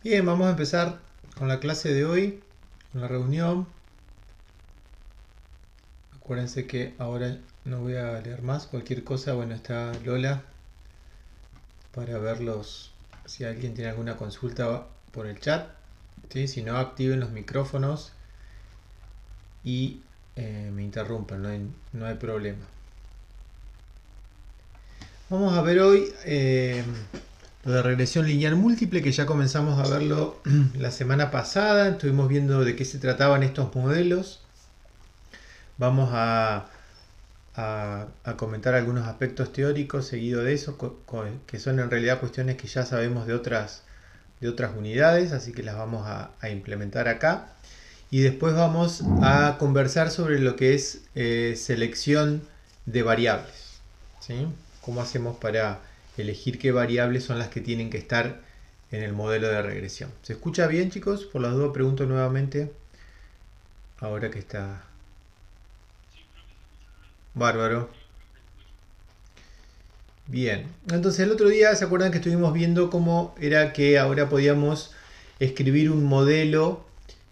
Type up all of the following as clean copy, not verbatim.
Bien, vamos a empezar con la clase de hoy, con la reunión. Acuérdense que ahora no voy a leer más. Cualquier cosa, bueno, está Lola para verlos. Si alguien tiene alguna consulta por el chat, ¿sí? Si no, activen los micrófonos y me interrumpan, no hay problema. Vamos a ver hoy lo de regresión lineal múltiple, que ya comenzamos a verlo la semana pasada. Estuvimos viendo de qué se trataban estos modelos. Vamos a comentar algunos aspectos teóricos seguido de eso, que son en realidad cuestiones que ya sabemos de otras unidades, así que las vamos a implementar acá. Y después vamos a conversar sobre lo que es selección de variables, ¿sí? Cómo hacemos para elegir qué variables son las que tienen que estar en el modelo de regresión. ¿Se escucha bien, chicos? Por las dudas pregunto nuevamente, ahora que está bárbaro. Bien, entonces el otro día se acuerdan que estuvimos viendo cómo era que ahora podíamos escribir un modelo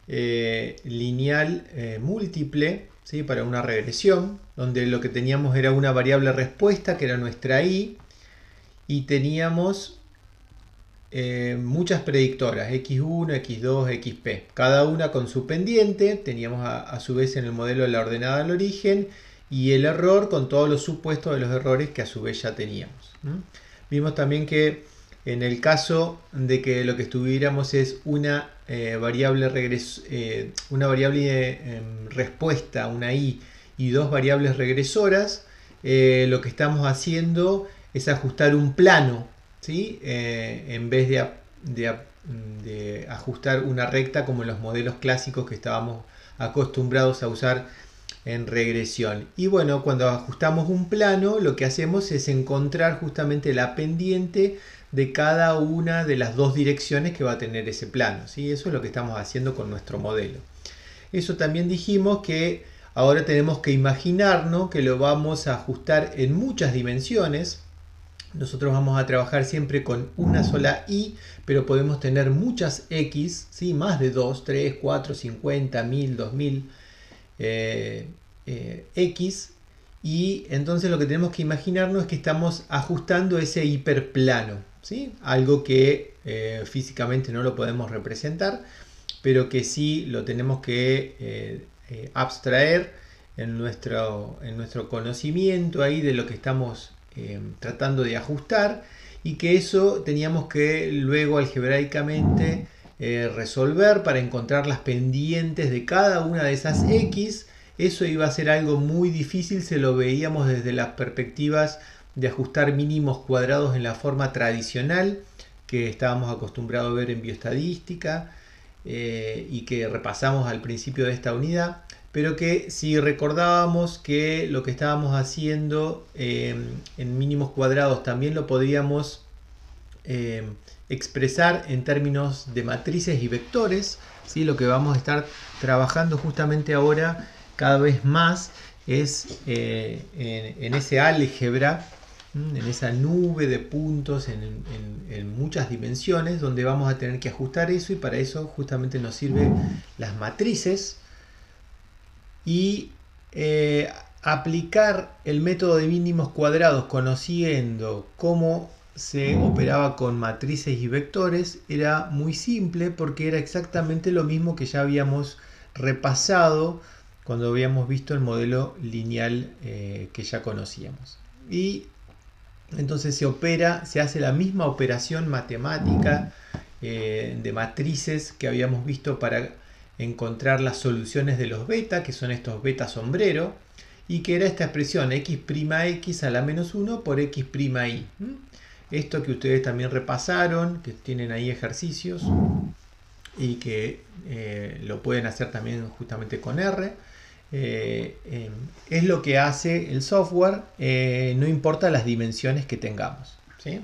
lineal múltiple, ¿sí? Para una regresión, donde lo que teníamos era una variable respuesta, que era nuestra i, y teníamos muchas predictoras, x1, x2, xp, cada una con su pendiente. Teníamos a su vez en el modelo la ordenada al origen y el error con todos los supuestos de los errores que a su vez ya teníamos. Vimos también que en el caso de que lo que estuviéramos es una variable respuesta, una i, y dos variables regresoras, lo que estamos haciendo es ajustar un plano, ¿sí? En vez de ajustar una recta como en los modelos clásicos que estábamos acostumbrados a usar en regresión. Y bueno, cuando ajustamos un plano, lo que hacemos es encontrar justamente la pendiente de cada una de las dos direcciones que va a tener ese plano, ¿sí? Eso es lo que estamos haciendo con nuestro modelo. Eso también dijimos que ahora tenemos que imaginarnos que lo vamos a ajustar en muchas dimensiones. Nosotros vamos a trabajar siempre con una sola i, pero podemos tener muchas x, ¿sí? Más de 2, 3, 4, 50, 1000, 2000 x, y entonces lo que tenemos que imaginarnos es que estamos ajustando ese hiperplano, ¿sí? Algo que físicamente no lo podemos representar, pero que sí lo tenemos que abstraer en nuestro conocimiento ahí de lo que estamos tratando de ajustar, y que eso teníamos que luego algebraicamente resolver para encontrar las pendientes de cada una de esas x. Eso iba a ser algo muy difícil, se lo veíamos desde las perspectivas de ajustar mínimos cuadrados en la forma tradicional que estábamos acostumbrados a ver en bioestadística y que repasamos al principio de esta unidad, pero que si recordábamos que lo que estábamos haciendo en mínimos cuadrados también lo podíamos expresar en términos de matrices y vectores, ¿sí? Lo que vamos a estar trabajando justamente ahora cada vez más es en ese álgebra, en esa nube de puntos en muchas dimensiones, donde vamos a tener que ajustar eso, y para eso justamente nos sirven las matrices. Y aplicar el método de mínimos cuadrados conociendo cómo se operaba con matrices y vectores era muy simple, porque era exactamente lo mismo que ya habíamos repasado cuando habíamos visto el modelo lineal que ya conocíamos. Y entonces se hace la misma operación matemática de matrices que habíamos visto para encontrar las soluciones de los beta, que son estos beta sombrero, y que era esta expresión x' a la menos 1 por x'y. Esto que ustedes también repasaron, que tienen ahí ejercicios y que lo pueden hacer también justamente con R. Es lo que hace el software, no importa las dimensiones que tengamos, ¿sí?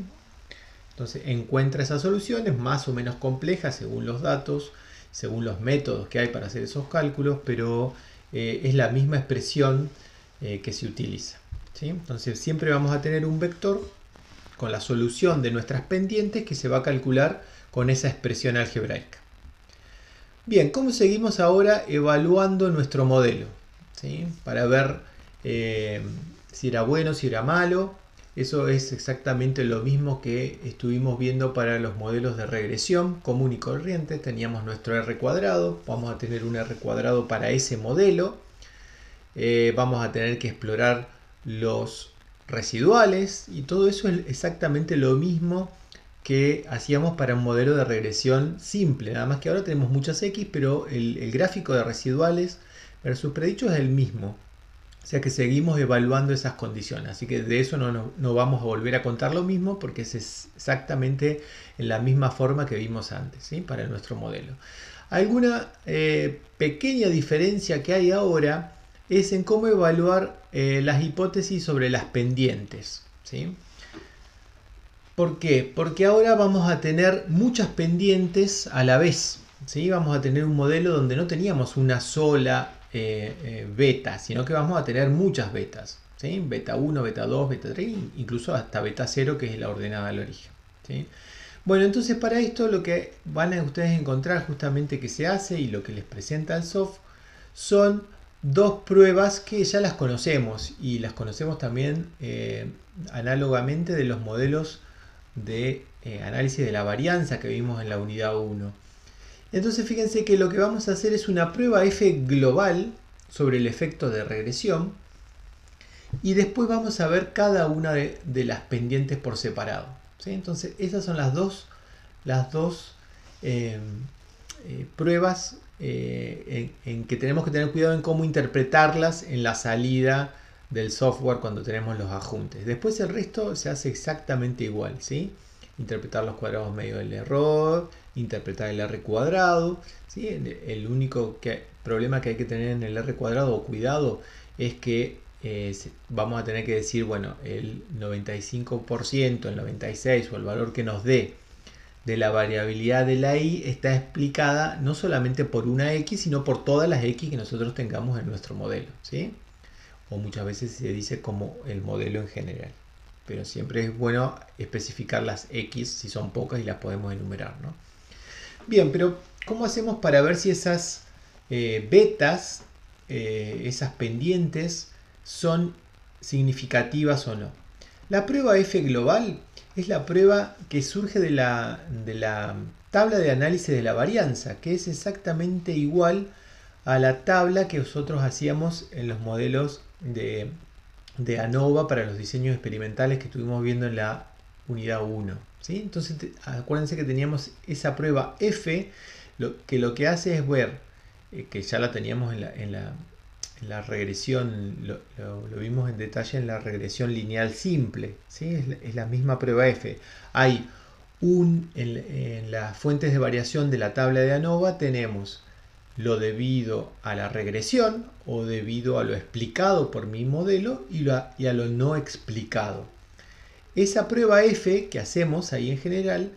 Entonces encuentra esas soluciones más o menos complejas según los datos, según los métodos que hay para hacer esos cálculos, pero es la misma expresión que se utiliza, ¿sí? Entonces siempre vamos a tener un vector con la solución de nuestras pendientes que se va a calcular con esa expresión algebraica. Bien, ¿cómo seguimos ahora evaluando nuestro modelo? ¿Sí? Para ver si era bueno, si era malo. Eso es exactamente lo mismo que estuvimos viendo para los modelos de regresión común y corriente. Teníamos nuestro R cuadrado, vamos a tener un R cuadrado para ese modelo. Vamos a tener que explorar los residuales y todo eso es exactamente lo mismo que hacíamos para un modelo de regresión simple, nada más que ahora tenemos muchas X, pero el gráfico de residuales versus predichos es el mismo. O sea que seguimos evaluando esas condiciones, así que de eso no vamos a volver a contar lo mismo porque es exactamente en la misma forma que vimos antes, ¿sí? Para nuestro modelo. Alguna pequeña diferencia que hay ahora es en cómo evaluar las hipótesis sobre las pendientes, ¿sí? ¿Por qué? Porque ahora vamos a tener muchas pendientes a la vez, ¿sí? Vamos a tener un modelo donde no teníamos una sola beta, sino que vamos a tener muchas betas, ¿sí? Beta 1, beta 2, beta 3, incluso hasta beta 0, que es la ordenada al origen, ¿sí? Bueno, entonces para esto lo que van a ustedes encontrar justamente que se hace y lo que les presenta el soft son dos pruebas que ya las conocemos y las conocemos también análogamente de los modelos de análisis de la varianza que vimos en la unidad 1. Entonces fíjense que lo que vamos a hacer es una prueba F global sobre el efecto de regresión y después vamos a ver cada una de las pendientes por separado, ¿sí? Entonces esas son las dos pruebas en que tenemos que tener cuidado en cómo interpretarlas en la salida del software cuando tenemos los adjuntes. Después el resto se hace exactamente igual, ¿sí? Interpretar los cuadrados medio del error, interpretar el R cuadrado, ¿sí? El único problema que hay que tener en el R cuadrado o cuidado es que vamos a tener que decir, bueno, el 95%, el 96% o el valor que nos dé de la variabilidad de la y está explicada no solamente por una x, sino por todas las x que nosotros tengamos en nuestro modelo, ¿sí? O muchas veces se dice como el modelo en general. Pero siempre es bueno especificar las x si son pocas y las podemos enumerar, ¿no? Bien, pero ¿cómo hacemos para ver si esas betas, esas pendientes, son significativas o no? La prueba F global es la prueba que surge de la tabla de análisis de la varianza, que es exactamente igual a la tabla que nosotros hacíamos en los modelos de ANOVA para los diseños experimentales que estuvimos viendo en la unidad 1, ¿sí? Entonces acuérdense que teníamos esa prueba F, lo que hace es ver, que ya la teníamos en la regresión, lo vimos en detalle en la regresión lineal simple, ¿sí? Es la misma prueba F. Hay en las fuentes de variación de la tabla de ANOVA tenemos lo debido a la regresión o debido a lo explicado por mi modelo y a lo no explicado. Esa prueba F que hacemos ahí en general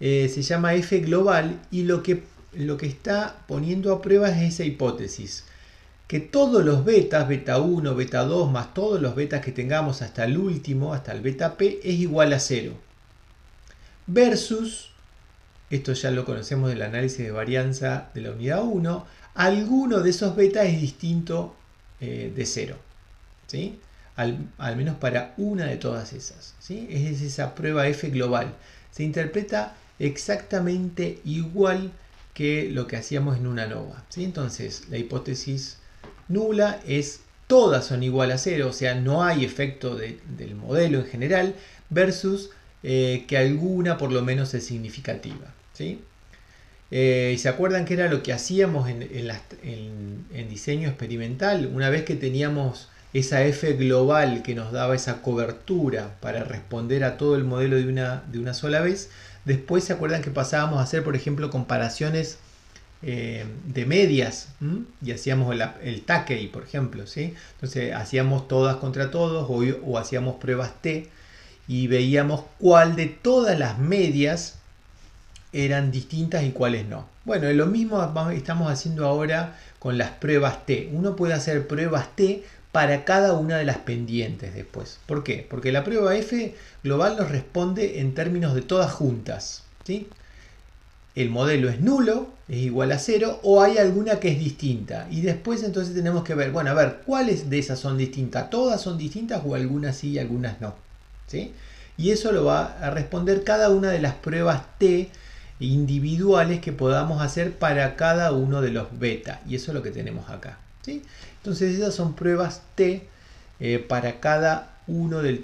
se llama F global y lo que está poniendo a prueba es esa hipótesis. Que todos los betas, beta 1, beta 2, más todos los betas que tengamos hasta el último, hasta el beta P, es igual a 0. Versus, esto ya lo conocemos del análisis de varianza de la unidad 1, alguno de esos betas es distinto de 0. ¿Sí? Al menos para una de todas esas, ¿sí? Es esa prueba F global. Se interpreta exactamente igual que lo que hacíamos en una ANOVA, ¿sí? Entonces, la hipótesis nula es todas son igual a 0, o sea, no hay efecto del modelo en general, versus que alguna por lo menos es significativa, ¿sí? ¿Se acuerdan que era lo que hacíamos en diseño experimental? Una vez que teníamos esa F global que nos daba esa cobertura para responder a todo el modelo de una sola vez, después se acuerdan que pasábamos a hacer, por ejemplo, comparaciones de medias, y hacíamos el Takei, por ejemplo, ¿sí? Entonces hacíamos todas contra todos o hacíamos pruebas T y veíamos cuál de todas las medias eran distintas y cuáles no. Bueno, lo mismo estamos haciendo ahora con las pruebas T. Uno puede hacer pruebas T para cada una de las pendientes después. ¿Por qué? Porque la prueba F global nos responde en términos de todas juntas, ¿sí? el modelo es nulo, es igual a 0, o hay alguna que es distinta. Y después entonces tenemos que ver, bueno, a ver, ¿cuáles de esas son distintas? ¿Todas son distintas o algunas sí y algunas no? ¿Sí? Y eso lo va a responder cada una de las pruebas T individuales que podamos hacer para cada uno de los beta. Y eso es lo que tenemos acá. ¿Sí? Entonces esas son pruebas T para cada uno de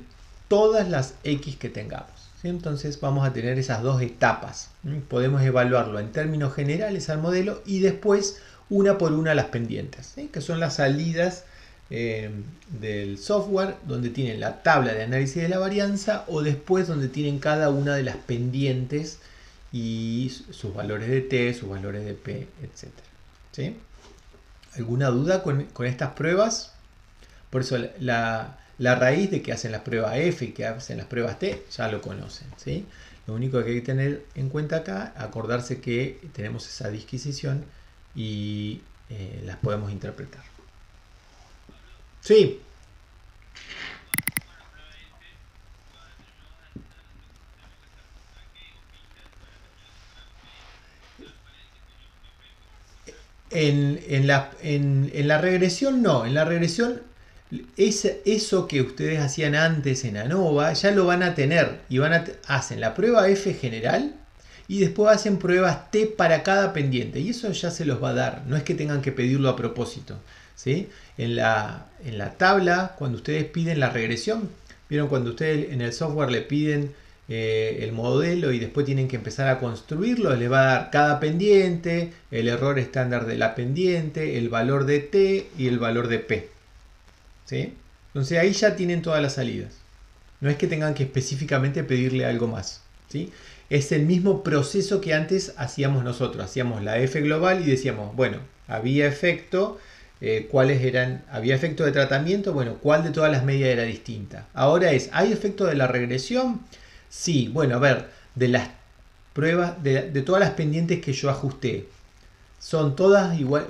todas las X que tengamos. ¿Sí? Entonces vamos a tener esas dos etapas. Podemos evaluarlo en términos generales al modelo y después una por una las pendientes, ¿sí? Que son las salidas del software donde tienen la tabla de análisis de la varianza o después donde tienen cada una de las pendientes y sus valores de T, sus valores de P, etc. ¿Sí? ¿Alguna duda con estas pruebas? Por eso la raíz de que hacen las pruebas F y que hacen las pruebas T ya lo conocen. ¿Sí? Lo único que hay que tener en cuenta acá, acordarse que tenemos esa disquisición y las podemos interpretar. Sí. En la regresión no, en la regresión eso que ustedes hacían antes en ANOVA ya lo van a tener y hacen la prueba F general y después hacen pruebas T para cada pendiente y eso ya se los va a dar, no es que tengan que pedirlo a propósito. ¿Sí? En la tabla, cuando ustedes piden la regresión, vieron cuando ustedes en el software le piden el modelo y después tienen que empezar a construirlo, le va a dar cada pendiente, el error estándar de la pendiente, el valor de T y el valor de P. ¿Sí? Entonces ahí ya tienen todas las salidas. No es que tengan que específicamente pedirle algo más. ¿Sí? Es el mismo proceso que antes hacíamos nosotros. Hacíamos la F global y decíamos, bueno, había efecto, cuáles eran, había efecto de tratamiento, bueno, cuál de todas las medias era distinta. Ahora ¿hay efecto de la regresión? Sí, bueno, a ver, de las pruebas, de todas las pendientes que yo ajusté, son todas igual,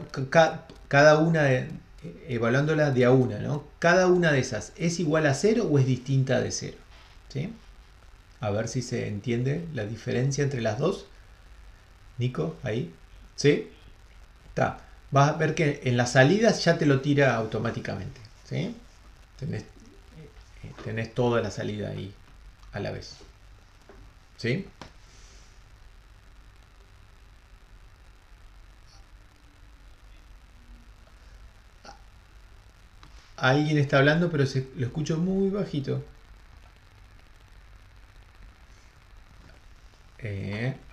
cada una, evaluándolas de a una, ¿no? Cada una de esas, ¿es igual a 0 o es distinta de 0? ¿Sí? A ver si se entiende la diferencia entre las dos. Nico, ahí. ¿Sí? Está. Vas a ver que en las salidas ya te lo tira automáticamente. ¿Sí? Tenés toda la salida ahí a la vez. ¿Sí? Alguien está hablando, pero lo escucho muy bajito.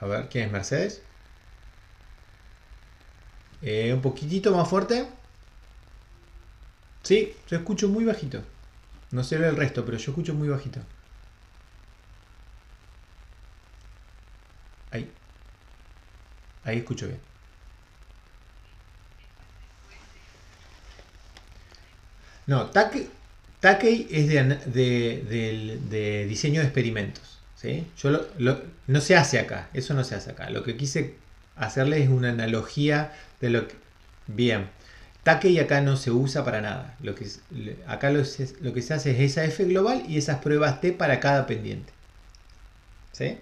A ver, ¿quién es Mercedes? Un poquitito más fuerte. Sí, yo escucho muy bajito. No sé el resto, pero yo escucho muy bajito. Ahí, ahí escucho bien. No, Takei es de diseño de experimentos. ¿Sí? No se hace acá, eso no se hace acá. Lo que quise hacerles es una analogía de lo que... Bien, Takei acá no se usa para nada. Acá lo que se hace es esa F global y esas pruebas T para cada pendiente. ¿Sí?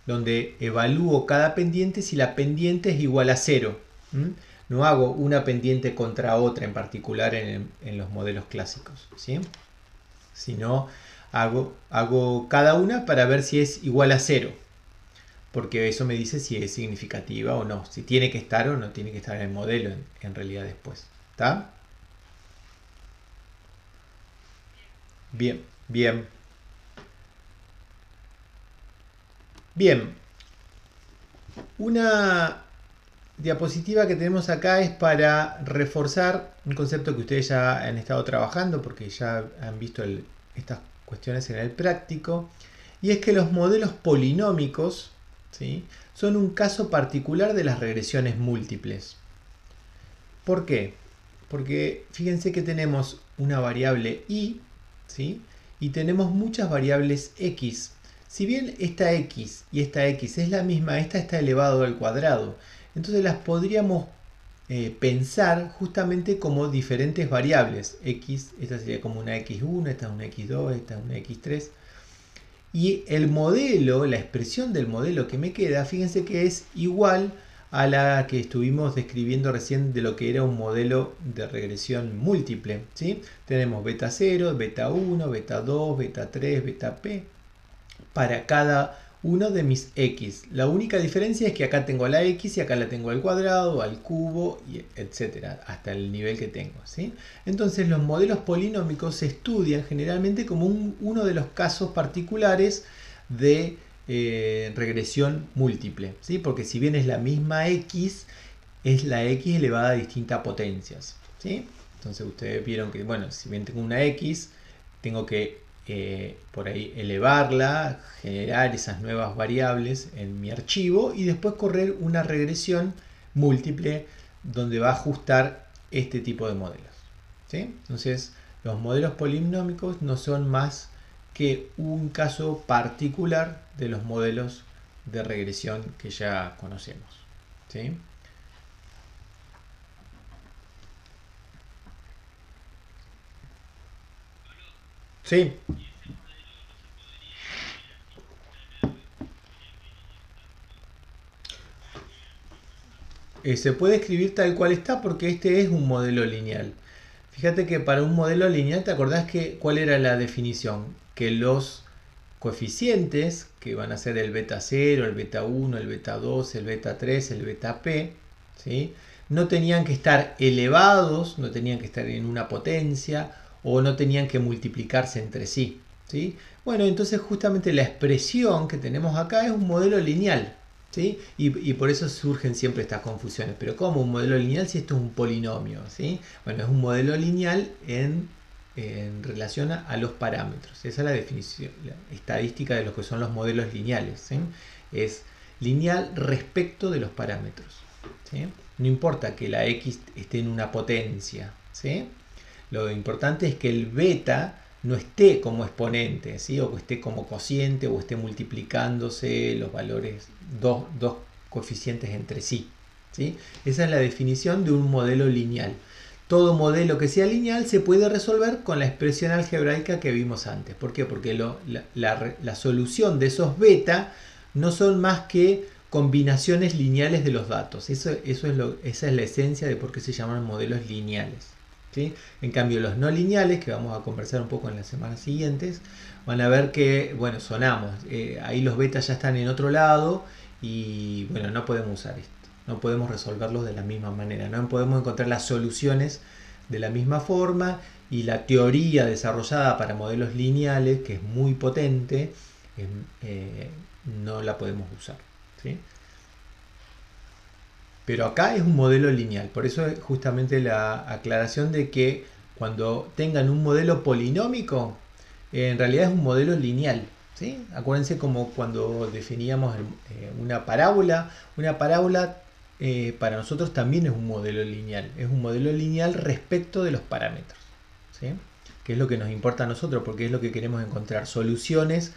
Donde evalúo cada pendiente si la pendiente es igual a 0. No hago una pendiente contra otra en particular en los modelos clásicos, ¿sí? Sino hago cada una para ver si es igual a 0, porque eso me dice si es significativa o no, si tiene que estar o no tiene que estar en el modelo en realidad después. ¿Está? Bien, bien. Bien. Una diapositiva que tenemos acá es para reforzar un concepto que ustedes ya han estado trabajando porque ya han visto estas cuestiones en el práctico, y es que los modelos polinómicos, ¿sí?, son un caso particular de las regresiones múltiples. ¿Por qué? Porque fíjense que tenemos una variable y, ¿sí?, y tenemos muchas variables x. Si bien esta x y esta x es la misma, esta está elevado al cuadrado. Entonces las podríamos pensar justamente como diferentes variables. X, esta sería como una x1, esta es una x2, esta es una x3. Y el modelo, la expresión del modelo que me queda, fíjense que es igual a la que estuvimos describiendo recién de lo que era un modelo de regresión múltiple, ¿sí? Tenemos beta 0, beta 1, beta 2, beta 3, beta p para cada uno de mis x. La única diferencia es que acá tengo la x y acá la tengo al cuadrado, al cubo, y etcétera, hasta el nivel que tengo, ¿sí? Entonces los modelos polinómicos se estudian generalmente como uno de los casos particulares de regresión múltiple, ¿sí? Porque si bien es la misma x, es la x elevada a distintas potencias, ¿sí? Entonces ustedes vieron que, bueno, si bien tengo una x, tengo que por ahí elevarla, generar esas nuevas variables en mi archivo y después correr una regresión múltiple donde va a ajustar este tipo de modelos, ¿sí? Entonces los modelos polinómicos no son más que un caso particular de los modelos de regresión que ya conocemos, ¿sí? Sí. Se puede escribir tal cual está porque este es un modelo lineal. Fíjate que para un modelo lineal, ¿te acordás que cuál era la definición? Que los coeficientes, que van a ser el beta 0, el beta 1, el beta 2, el beta 3, el beta p, ¿sí? No tenían que estar elevados, no tenían que estar en una potencia o no tenían que multiplicarse entre sí, ¿sí? Bueno, entonces justamente la expresión que tenemos acá es un modelo lineal, ¿sí? Y por eso surgen siempre estas confusiones. Pero ¿cómo un modelo lineal si esto es un polinomio? ¿Sí? Bueno, es un modelo lineal en relación a los parámetros. Esa es la definición, la estadística de lo que son los modelos lineales, ¿sí? Es lineal respecto de los parámetros, ¿sí? No importa que la x esté en una potencia, ¿sí? Lo importante es que el beta no esté como exponente, ¿sí? O que esté como cociente o esté multiplicándose los valores, dos coeficientes entre sí, ¿sí? Esa es la definición de un modelo lineal. Todo modelo que sea lineal se puede resolver con la expresión algebraica que vimos antes. ¿Por qué? Porque la solución de esos beta no son más que combinaciones lineales de los datos. Esa es la esencia de por qué se llaman modelos lineales, ¿sí? En cambio, los no lineales, que vamos a conversar un poco en las semanas siguientes, van a ver que, bueno, sonamos. Ahí los betas ya están en otro lado y, bueno, no podemos usar esto. No podemos resolverlos de la misma manera. No podemos encontrar las soluciones de la misma forma y la teoría desarrollada para modelos lineales, que es muy potente, no la podemos usar, ¿sí? Pero acá es un modelo lineal, por eso es justamente la aclaración de que cuando tengan un modelo polinómico, en realidad es un modelo lineal, ¿sí? Acuérdense como cuando definíamos una parábola. Una parábola para nosotros también es un modelo lineal. Es un modelo lineal respecto de los parámetros, ¿sí? Que es lo que nos importa a nosotros, porque es lo que queremos encontrar, soluciones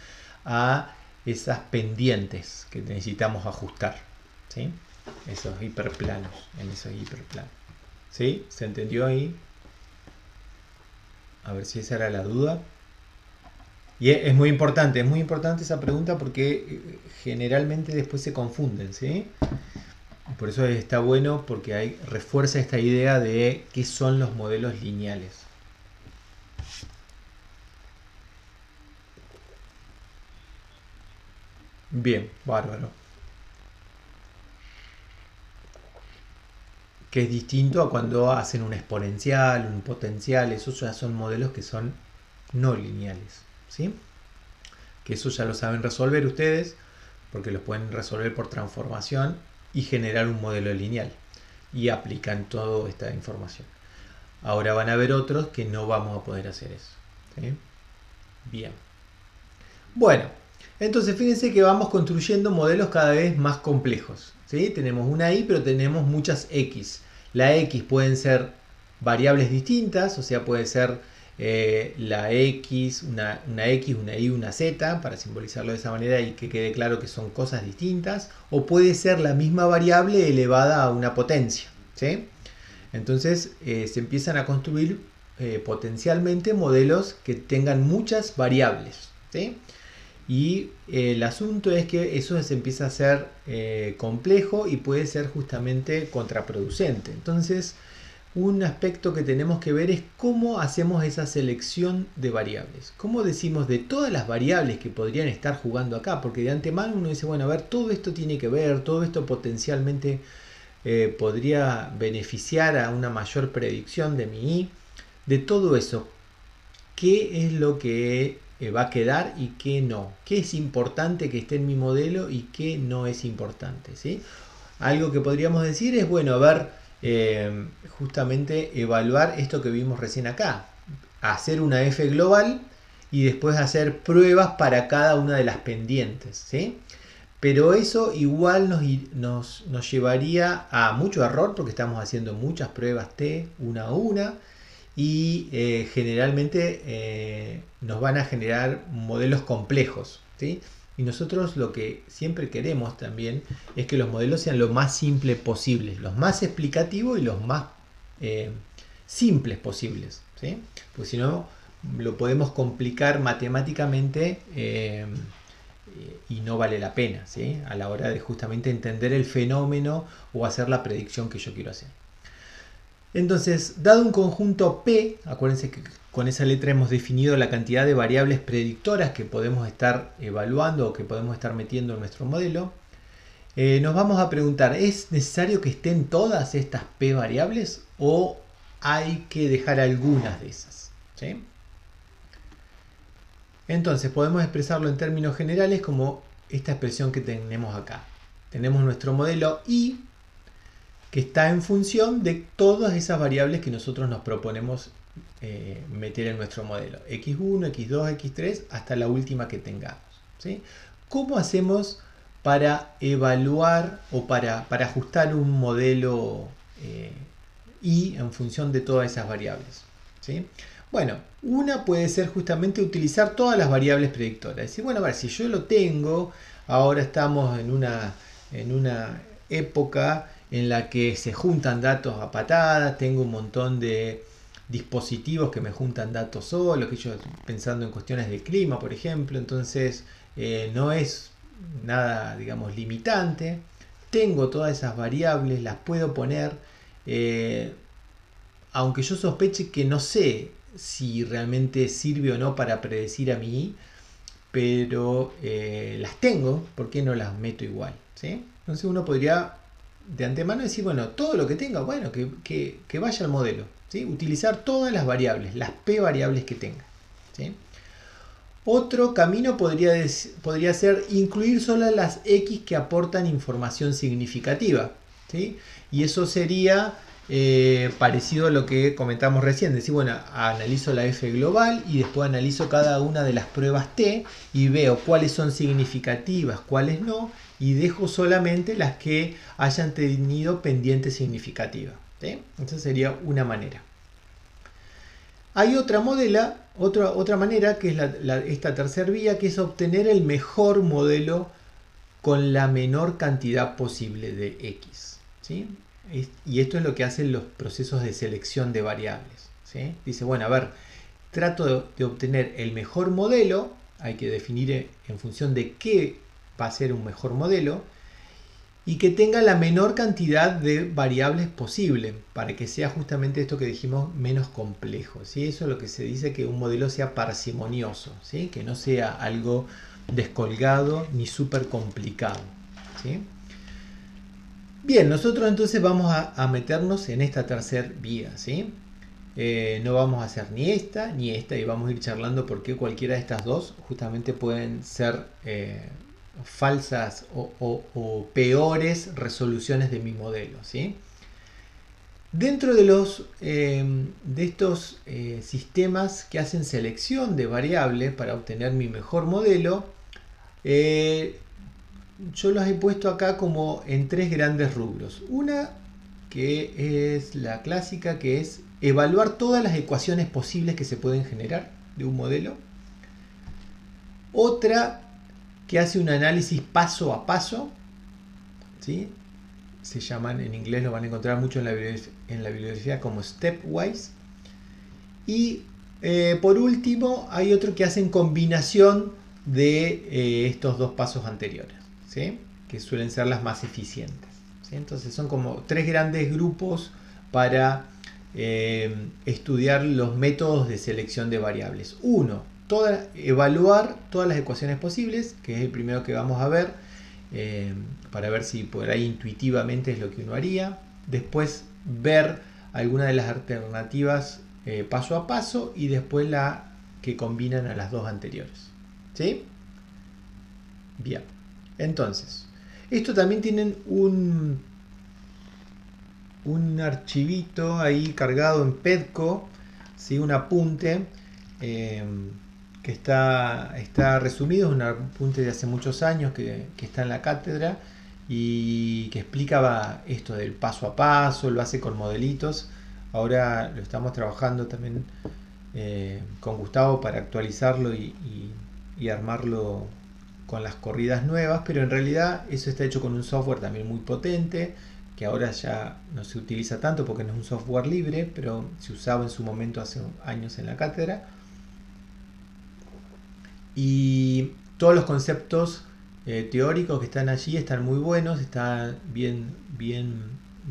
a esas pendientes que necesitamos ajustar, ¿sí? Esos hiperplanos, en esos hiperplanos. ¿Sí? ¿Se entendió ahí? A ver si esa era la duda. Y es muy importante esa pregunta porque generalmente después se confunden, ¿sí? Por eso está bueno porque refuerza esta idea de qué son los modelos lineales. Bien, bárbaro. Que es distinto a cuando hacen un exponencial, un potencial. Esos ya son modelos que son no lineales, ¿sí? Que eso ya lo saben resolver ustedes, porque los pueden resolver por transformación y generar un modelo lineal. Y aplican toda esta información. Ahora van a ver otros que no vamos a poder hacer eso, ¿sí? Bien. Bueno, entonces fíjense que vamos construyendo modelos cada vez más complejos, ¿sí? Tenemos una y, pero tenemos muchas x. La x pueden ser variables distintas, o sea, puede ser la x, una x, una y, una z, para simbolizarlo de esa manera y que quede claro que son cosas distintas, o puede ser la misma variable elevada a una potencia, ¿sí? Entonces se empiezan a construir potencialmente modelos que tengan muchas variables, ¿sí? Y el asunto es que eso se empieza a hacer complejo y puede ser justamente contraproducente. Entonces, un aspecto que tenemos que ver es cómo hacemos esa selección de variables. ¿Cómo decimos de todas las variables que podrían estar jugando acá? Porque de antemano uno dice, bueno, a ver, todo esto tiene que ver, todo esto potencialmente podría beneficiar a una mayor predicción de mi I. De todo eso, ¿qué es lo que va a quedar y qué no? ¿Qué es importante que esté en mi modelo y qué no es importante? ¿Sí? Algo que podríamos decir es, bueno, a ver, justamente evaluar esto que vimos recién acá. Hacer una F global y después hacer pruebas para cada una de las pendientes. ¿Sí? Pero eso igual nos llevaría a mucho error porque estamos haciendo muchas pruebas T una a una y generalmente nos van a generar modelos complejos. ¿Sí? Y nosotros lo que siempre queremos también es que los modelos sean lo más simples posibles, los más explicativos y los más simples posibles. ¿Sí? Pues si no, lo podemos complicar matemáticamente y no vale la pena, ¿sí? A la hora de justamente entender el fenómeno o hacer la predicción que yo quiero hacer. Entonces, dado un conjunto P, acuérdense que con esa letra hemos definido la cantidad de variables predictoras que podemos estar evaluando o que podemos estar metiendo en nuestro modelo, nos vamos a preguntar, ¿es necesario que estén todas estas P variables o hay que dejar algunas de esas? ¿Sí? Entonces podemos expresarlo en términos generales como esta expresión que tenemos acá. Tenemos nuestro modelo I que está en función de todas esas variables que nosotros nos proponemos meter en nuestro modelo. X1, X2, X3 hasta la última que tengamos. ¿Sí? ¿Cómo hacemos para evaluar o para ajustar un modelo I en función de todas esas variables? ¿Sí? Bueno, una puede ser justamente utilizar todas las variables predictoras. Decir, bueno, a ver, si yo lo tengo, ahora estamos en una época en la que se juntan datos a patadas, tengo un montón de dispositivos que me juntan datos solos, que yo pensando en cuestiones de clima, por ejemplo, entonces no es nada, digamos, limitante. Tengo todas esas variables, las puedo poner, aunque yo sospeche que no sé si realmente sirve o no para predecir a mí, pero las tengo, ¿por qué no las meto igual? ¿Sí? Entonces uno podría de antemano decir, bueno, todo lo que tenga, bueno, que vaya al modelo, ¿sí? Utilizar todas las variables, las P variables que tenga. ¿Sí? Otro camino podría ser incluir solo las X que aportan información significativa. ¿Sí? Y eso sería parecido a lo que comentamos recién. Decir, bueno, analizo la F global y después analizo cada una de las pruebas T y veo cuáles son significativas, cuáles no, y dejo solamente las que hayan tenido pendiente significativa. ¿Sí? Esa sería una manera. Hay otra manera que es esta tercera vía, que es obtener el mejor modelo con la menor cantidad posible de X. ¿Sí? Y esto es lo que hacen los procesos de selección de variables. ¿Sí? Dice, bueno, a ver, trato de obtener el mejor modelo, hay que definir en función de qué va a ser un mejor modelo, y que tenga la menor cantidad de variables posible, para que sea justamente esto que dijimos, menos complejo. ¿Sí? Eso es lo que se dice, que un modelo sea parsimonioso, ¿sí? Que no sea algo descolgado ni súper complicado. ¿Sí? Bien, nosotros entonces vamos a meternos en esta tercera vía, ¿sí? No vamos a hacer ni esta ni esta, y vamos a ir charlando porque cualquiera de estas dos justamente pueden ser falsas o peores resoluciones de mi modelo, ¿sí? Dentro de estos sistemas que hacen selección de variables para obtener mi mejor modelo, yo los he puesto acá como en tres grandes rubros. Una que es la clásica, que es evaluar todas las ecuaciones posibles que se pueden generar de un modelo. Otra que hace un análisis paso a paso, ¿sí? Se llaman, en inglés lo van a encontrar mucho en la bibliografía como stepwise. Y por último hay otro que hacen combinación de estos dos pasos anteriores, ¿sí? Que suelen ser las más eficientes, ¿sí? Entonces son como tres grandes grupos para estudiar los métodos de selección de variables. Uno, evaluar todas las ecuaciones posibles, que es el primero que vamos a ver, para ver si por ahí intuitivamente es lo que uno haría. Después ver alguna de las alternativas paso a paso, y después la que combinan a las dos anteriores, ¿sí? Bien, entonces esto también tienen un archivito ahí cargado en Pedco, ¿sí? Un apunte que está resumido, es un apunte de hace muchos años que está en la cátedra y que explicaba esto del paso a paso, lo hace con modelitos. Ahora lo estamos trabajando también con Gustavo para actualizarlo y armarlo con las corridas nuevas, pero en realidad eso está hecho con un software también muy potente, que ahora ya no se utiliza tanto porque no es un software libre, pero se usaba en su momento hace años en la cátedra. Y todos los conceptos teóricos que están allí están muy buenos, está bien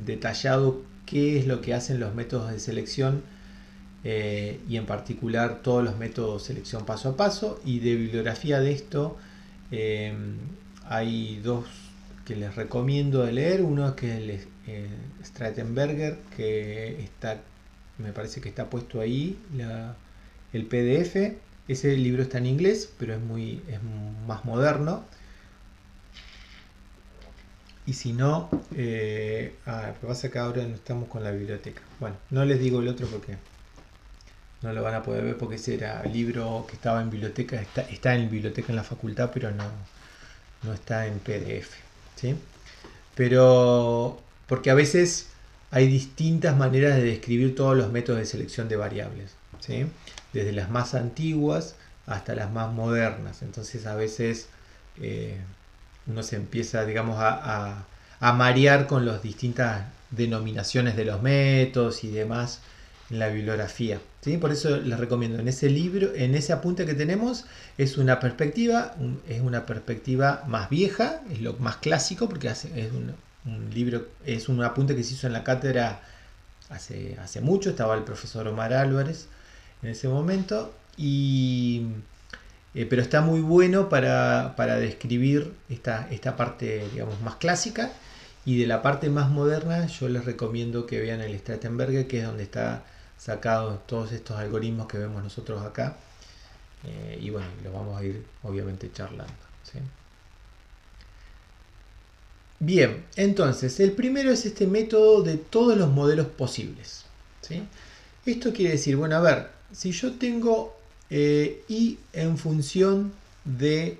detallado qué es lo que hacen los métodos de selección y en particular todos los métodos de selección paso a paso. Y de bibliografía de esto hay dos que les recomiendo de leer. Uno que es el Stratenberger, que está, me parece que está puesto ahí el PDF. Ese libro está en inglés, pero es más moderno. Y si no, lo que pasa es que ahora no estamos con la biblioteca. Bueno, no les digo el otro porque no lo van a poder ver, porque ese era el libro que estaba en biblioteca, está en biblioteca en la facultad, pero no está en PDF, ¿sí? Pero porque a veces hay distintas maneras de describir todos los métodos de selección de variables, ¿sí? Desde las más antiguas hasta las más modernas. Entonces a veces uno se empieza, digamos, a marear con las distintas denominaciones de los métodos y demás en la bibliografía, ¿sí? Por eso les recomiendo en ese libro, en ese apunte que tenemos, es una perspectiva más vieja, es lo más clásico, porque es un libro, es un apunte que se hizo en la cátedra hace mucho. Estaba el profesor Omar Álvarez en ese momento, pero está muy bueno para describir esta parte, digamos, más clásica. Y de la parte más moderna, yo les recomiendo que vean el Stratenberger, que es donde está sacados todos estos algoritmos que vemos nosotros acá. Y bueno, lo vamos a ir obviamente charlando, ¿sí? Bien, entonces el primero es este método de todos los modelos posibles, ¿sí? Esto quiere decir, bueno, a ver, si yo tengo y en función de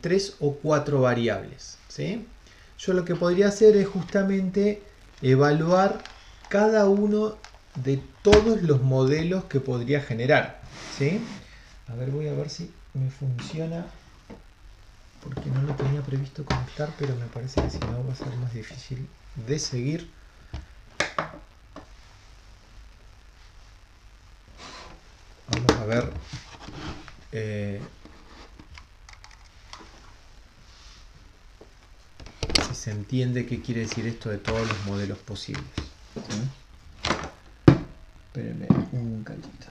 3 o 4 variables, ¿sí? Yo lo que podría hacer es justamente evaluar cada uno de todos los modelos que podría generar, ¿sí? A ver, voy a ver si me funciona, porque no lo tenía previsto conectar, pero me parece que si no va a ser más difícil de seguir. Vamos a ver si se entiende qué quiere decir esto de todos los modelos posibles, ¿sí? Espérenme un cachito.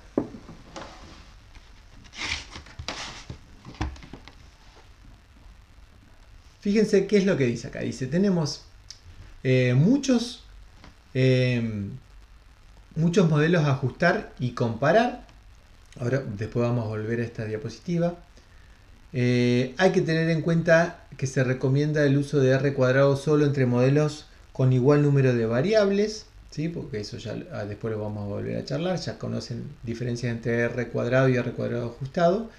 Fíjense qué es lo que dice acá. Dice, tenemos muchos modelos a ajustar y comparar. Ahora, después vamos a volver a esta diapositiva. Hay que tener en cuenta que se recomienda el uso de R cuadrado solo entre modelos con igual número de variables, ¿sí? Porque eso ya después lo vamos a volver a charlar. Ya conocen diferencias entre R cuadrado y R cuadrado ajustado.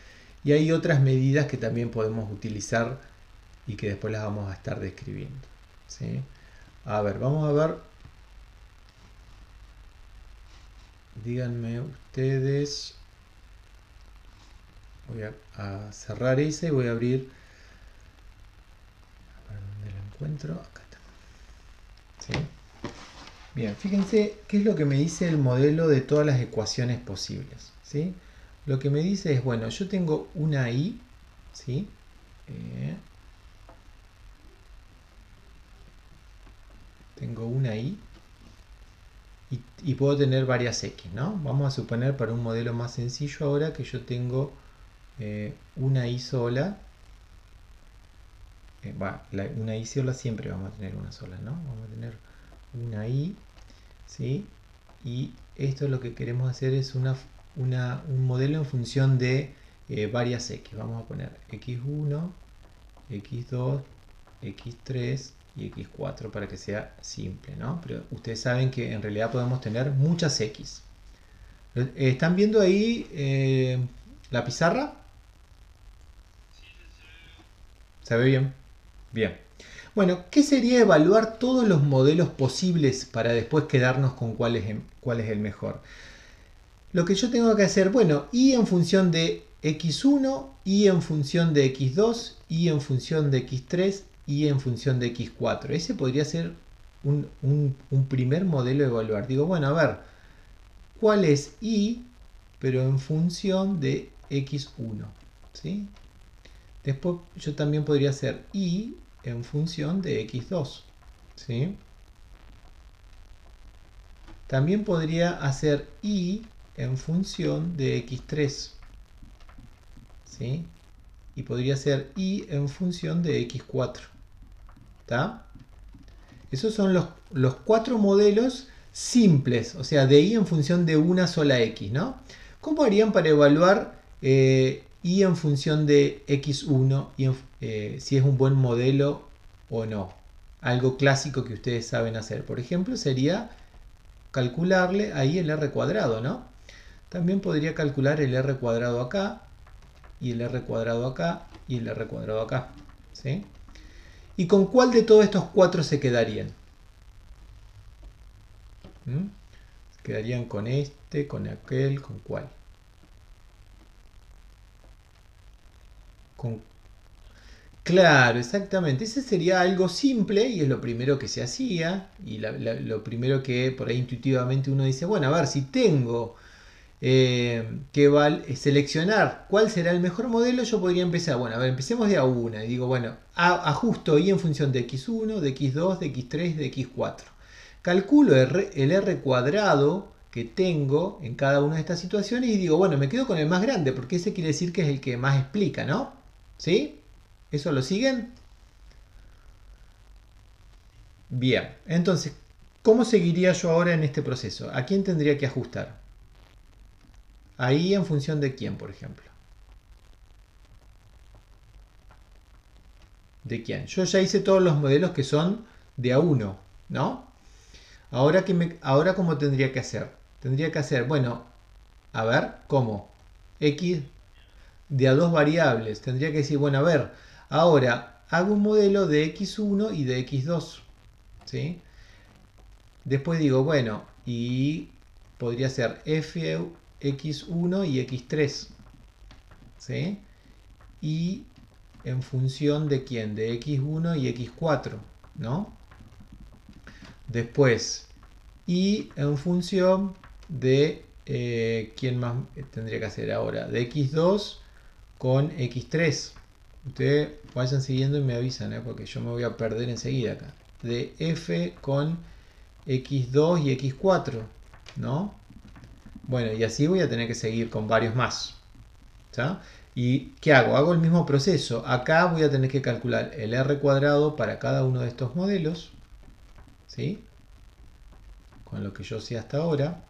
Y hay otras medidas que también podemos utilizar y que después las vamos a estar describiendo, ¿sí? A ver, vamos a ver. Díganme ustedes. Voy a cerrar ese y voy a abrir. A ver dónde lo encuentro. Acá está. ¿Sí? Bien, fíjense qué es lo que me dice el modelo de todas las ecuaciones posibles, ¿sí? Lo que me dice es, bueno, yo tengo una y, ¿sí? Tengo una y y puedo tener varias X, ¿no? Vamos a suponer para un modelo más sencillo ahora que yo tengo una Y sola. Una Y sola siempre vamos a tener una sola, ¿no? Vamos a tener una Y, ¿sí? Y esto es lo que queremos hacer es un modelo en función de varias X. Vamos a poner X1, X2, X3 y X4 para que sea simple, ¿no? Pero ustedes saben que en realidad podemos tener muchas X. ¿Están viendo ahí la pizarra? ¿Se ve bien? Bien. Bueno, ¿qué sería evaluar todos los modelos posibles para después quedarnos con cuál es el mejor? Lo que yo tengo que hacer, bueno, y en función de x1, y en función de x2, y en función de x3, y en función de x4. Ese podría ser un primer modelo a evaluar. Digo, bueno, a ver, ¿cuál es y, pero en función de x1? ¿Sí? Después yo también podría hacer y en función de x2. ¿Sí? También podría hacer y en función de x3. ¿Sí? Y podría ser y en función de x4. ¿Está? Esos son los cuatro modelos simples, o sea, de y en función de una sola x, ¿no? ¿Cómo harían para evaluar y en función de x1 y si es un buen modelo o no? Algo clásico que ustedes saben hacer, por ejemplo, sería calcularle ahí el r cuadrado, ¿no? También podría calcular el r cuadrado acá, y el r cuadrado acá, y el r cuadrado acá, ¿sí? ¿Y con cuál de todos estos cuatro se quedarían? ¿Mm? ¿Se quedarían con este, con aquel, con cuál? Con... Claro, exactamente. Ese sería algo simple y es lo primero que se hacía. Y lo primero que por ahí intuitivamente uno dice, bueno, a ver, si tengo que seleccionar cuál será el mejor modelo, yo podría empezar, bueno, a ver, empecemos de a una. Y digo, bueno, ajusto y en función de x1, de x2, de x3, de x4. Calculo el r cuadrado que tengo en cada una de estas situaciones y digo, bueno, me quedo con el más grande porque ese quiere decir que es el que más explica, ¿no? ¿Sí? ¿Eso lo siguen? Bien, entonces, ¿cómo seguiría yo ahora en este proceso? ¿A quién tendría que ajustar? Ahí en función de quién, por ejemplo. ¿De quién? Yo ya hice todos los modelos que son de a uno, ¿no? Ahora ¿cómo tendría que hacer? Tendría que hacer, bueno, a ver, ¿cómo? X de a dos variables. Tendría que decir, bueno, a ver, ahora hago un modelo de x1 y de x2. ¿Sí? Después digo, bueno, y podría ser fx1 y x3. ¿Sí? Y en función de quién, de x1 y x4, ¿no? Después, y en función de quién más tendría que hacer ahora, de x2 con x3. Ustedes vayan siguiendo y me avisan, porque yo me voy a perder enseguida acá. De f con x2 y x4, ¿no? Bueno, y así voy a tener que seguir con varios más. ¿Está? ¿Y qué hago? Hago el mismo proceso. Acá voy a tener que calcular el r cuadrado para cada uno de estos modelos, ¿sí? Con lo que yo sé hasta ahora.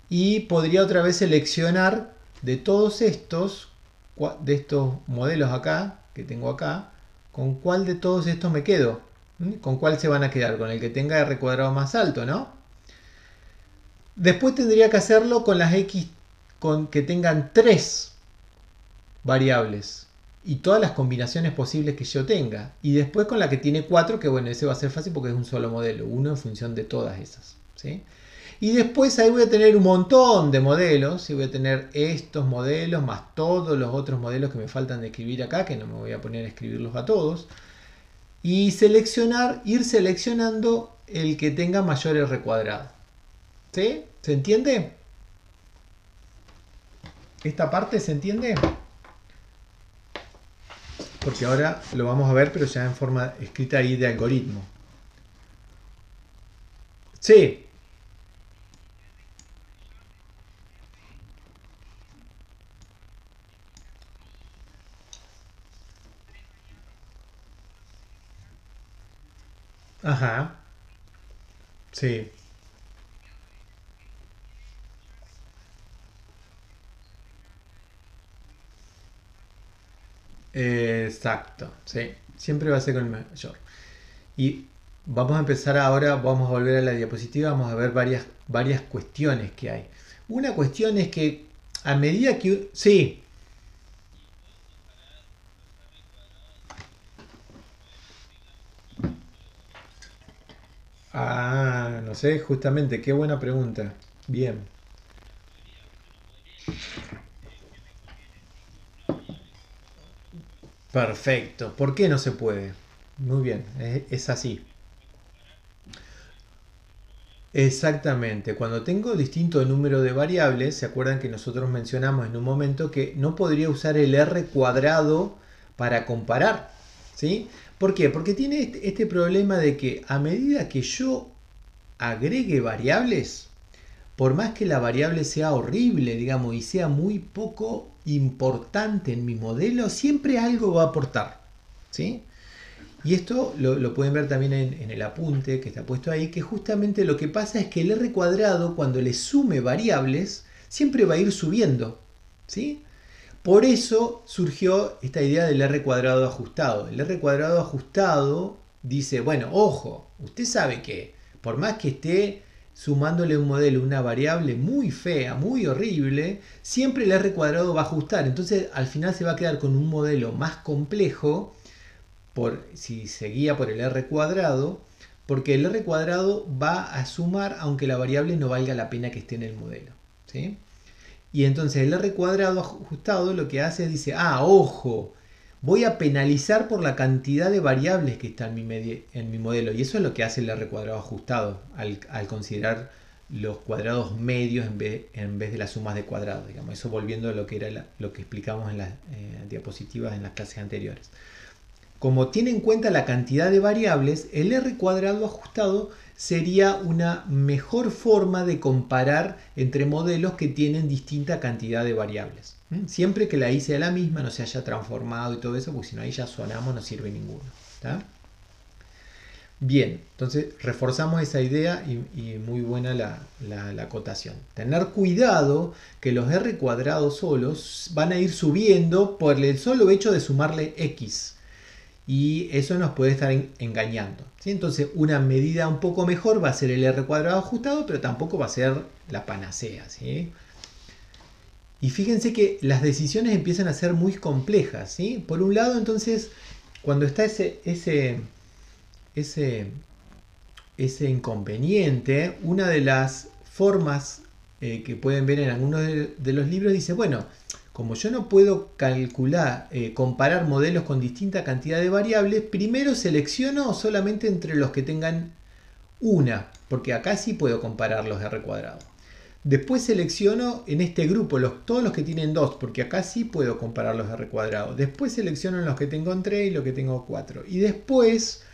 Y podría otra vez seleccionar de todos estos modelos acá, que tengo acá, con cuál de todos estos me quedo. ¿Con cuál se van a quedar? Con el que tenga r cuadrado más alto, ¿no? Después tendría que hacerlo con las x con que tengan 3 variables y todas las combinaciones posibles que yo tenga. Y después con la que tiene 4, que bueno, ese va a ser fácil porque es un solo modelo, uno en función de todas esas, ¿sí? Y después ahí voy a tener un montón de modelos, y voy a tener estos modelos más todos los otros modelos que me faltan de escribir acá, que no me voy a poner a escribirlos a todos. Y ir seleccionando el que tenga mayor R cuadrado. ¿Sí? ¿Se entiende? ¿Esta parte se entiende? Porque ahora lo vamos a ver, pero ya en forma escrita ahí de algoritmo. Sí. Ajá. Sí. Exacto. Sí. Siempre va a ser con el mayor. Y vamos a empezar ahora, vamos a volver a la diapositiva, vamos a ver varias cuestiones que hay. Una cuestión es que a medida que... Sí. Ah, no sé, justamente, qué buena pregunta. Bien. Perfecto. ¿Por qué no se puede? Muy bien, es así. Exactamente. Cuando tengo distinto número de variables, ¿se acuerdan que nosotros mencionamos en un momento que no podría usar el r cuadrado para comparar? ¿Sí? ¿Por qué? Porque tiene este problema de que a medida que yo agregue variables, por más que la variable sea horrible, digamos, y sea muy poco importante en mi modelo, siempre algo va a aportar. ¿Sí? Y esto lo pueden ver también en el apunte que está puesto ahí, que justamente lo que pasa es que el r cuadrado, cuando le sume variables, siempre va a ir subiendo. ¿Sí? Por eso surgió esta idea del r cuadrado ajustado. El r cuadrado ajustado dice, bueno, ojo, usted sabe que por más que esté sumándole a un modelo una variable muy fea, muy horrible, siempre el r cuadrado va a ajustar. Entonces al final se va a quedar con un modelo más complejo si se guía por el r cuadrado, porque el r cuadrado va a sumar aunque la variable no valga la pena que esté en el modelo. ¿Sí? Y entonces el r cuadrado ajustado lo que hace es dice, ojo, voy a penalizar por la cantidad de variables que está en mi modelo. Y eso es lo que hace el r cuadrado ajustado al considerar los cuadrados medios en vez de las sumas de cuadrados. Digamos. Eso volviendo a lo que era lo que explicamos en las diapositivas en las clases anteriores. Como tiene en cuenta la cantidad de variables, el r cuadrado ajustado sería una mejor forma de comparar entre modelos que tienen distinta cantidad de variables. Siempre que la i sea la misma, no se haya transformado y todo eso, porque si no ahí ya sonamos, no sirve ninguno. ¿Está? Bien, entonces reforzamos esa idea y muy buena la acotación. Tener cuidado que los r cuadrados solos van a ir subiendo por el solo hecho de sumarle x. Y eso nos puede estar engañando. ¿Sí? Entonces una medida un poco mejor va a ser el r cuadrado ajustado, pero tampoco va a ser la panacea. ¿Sí? Y fíjense que las decisiones empiezan a ser muy complejas. ¿Sí? Por un lado, entonces, cuando está ese, ese inconveniente, una de las formas que pueden ver en algunos de los libros dice, bueno, como yo no puedo calcular, comparar modelos con distinta cantidad de variables, primero selecciono solamente entre los que tengan una, porque acá sí puedo comparar los R cuadrado. Después selecciono en este grupo todos los que tienen 2, porque acá sí puedo comparar los R cuadrado. Después selecciono en los que tengo 3 y los que tengo 4. Y después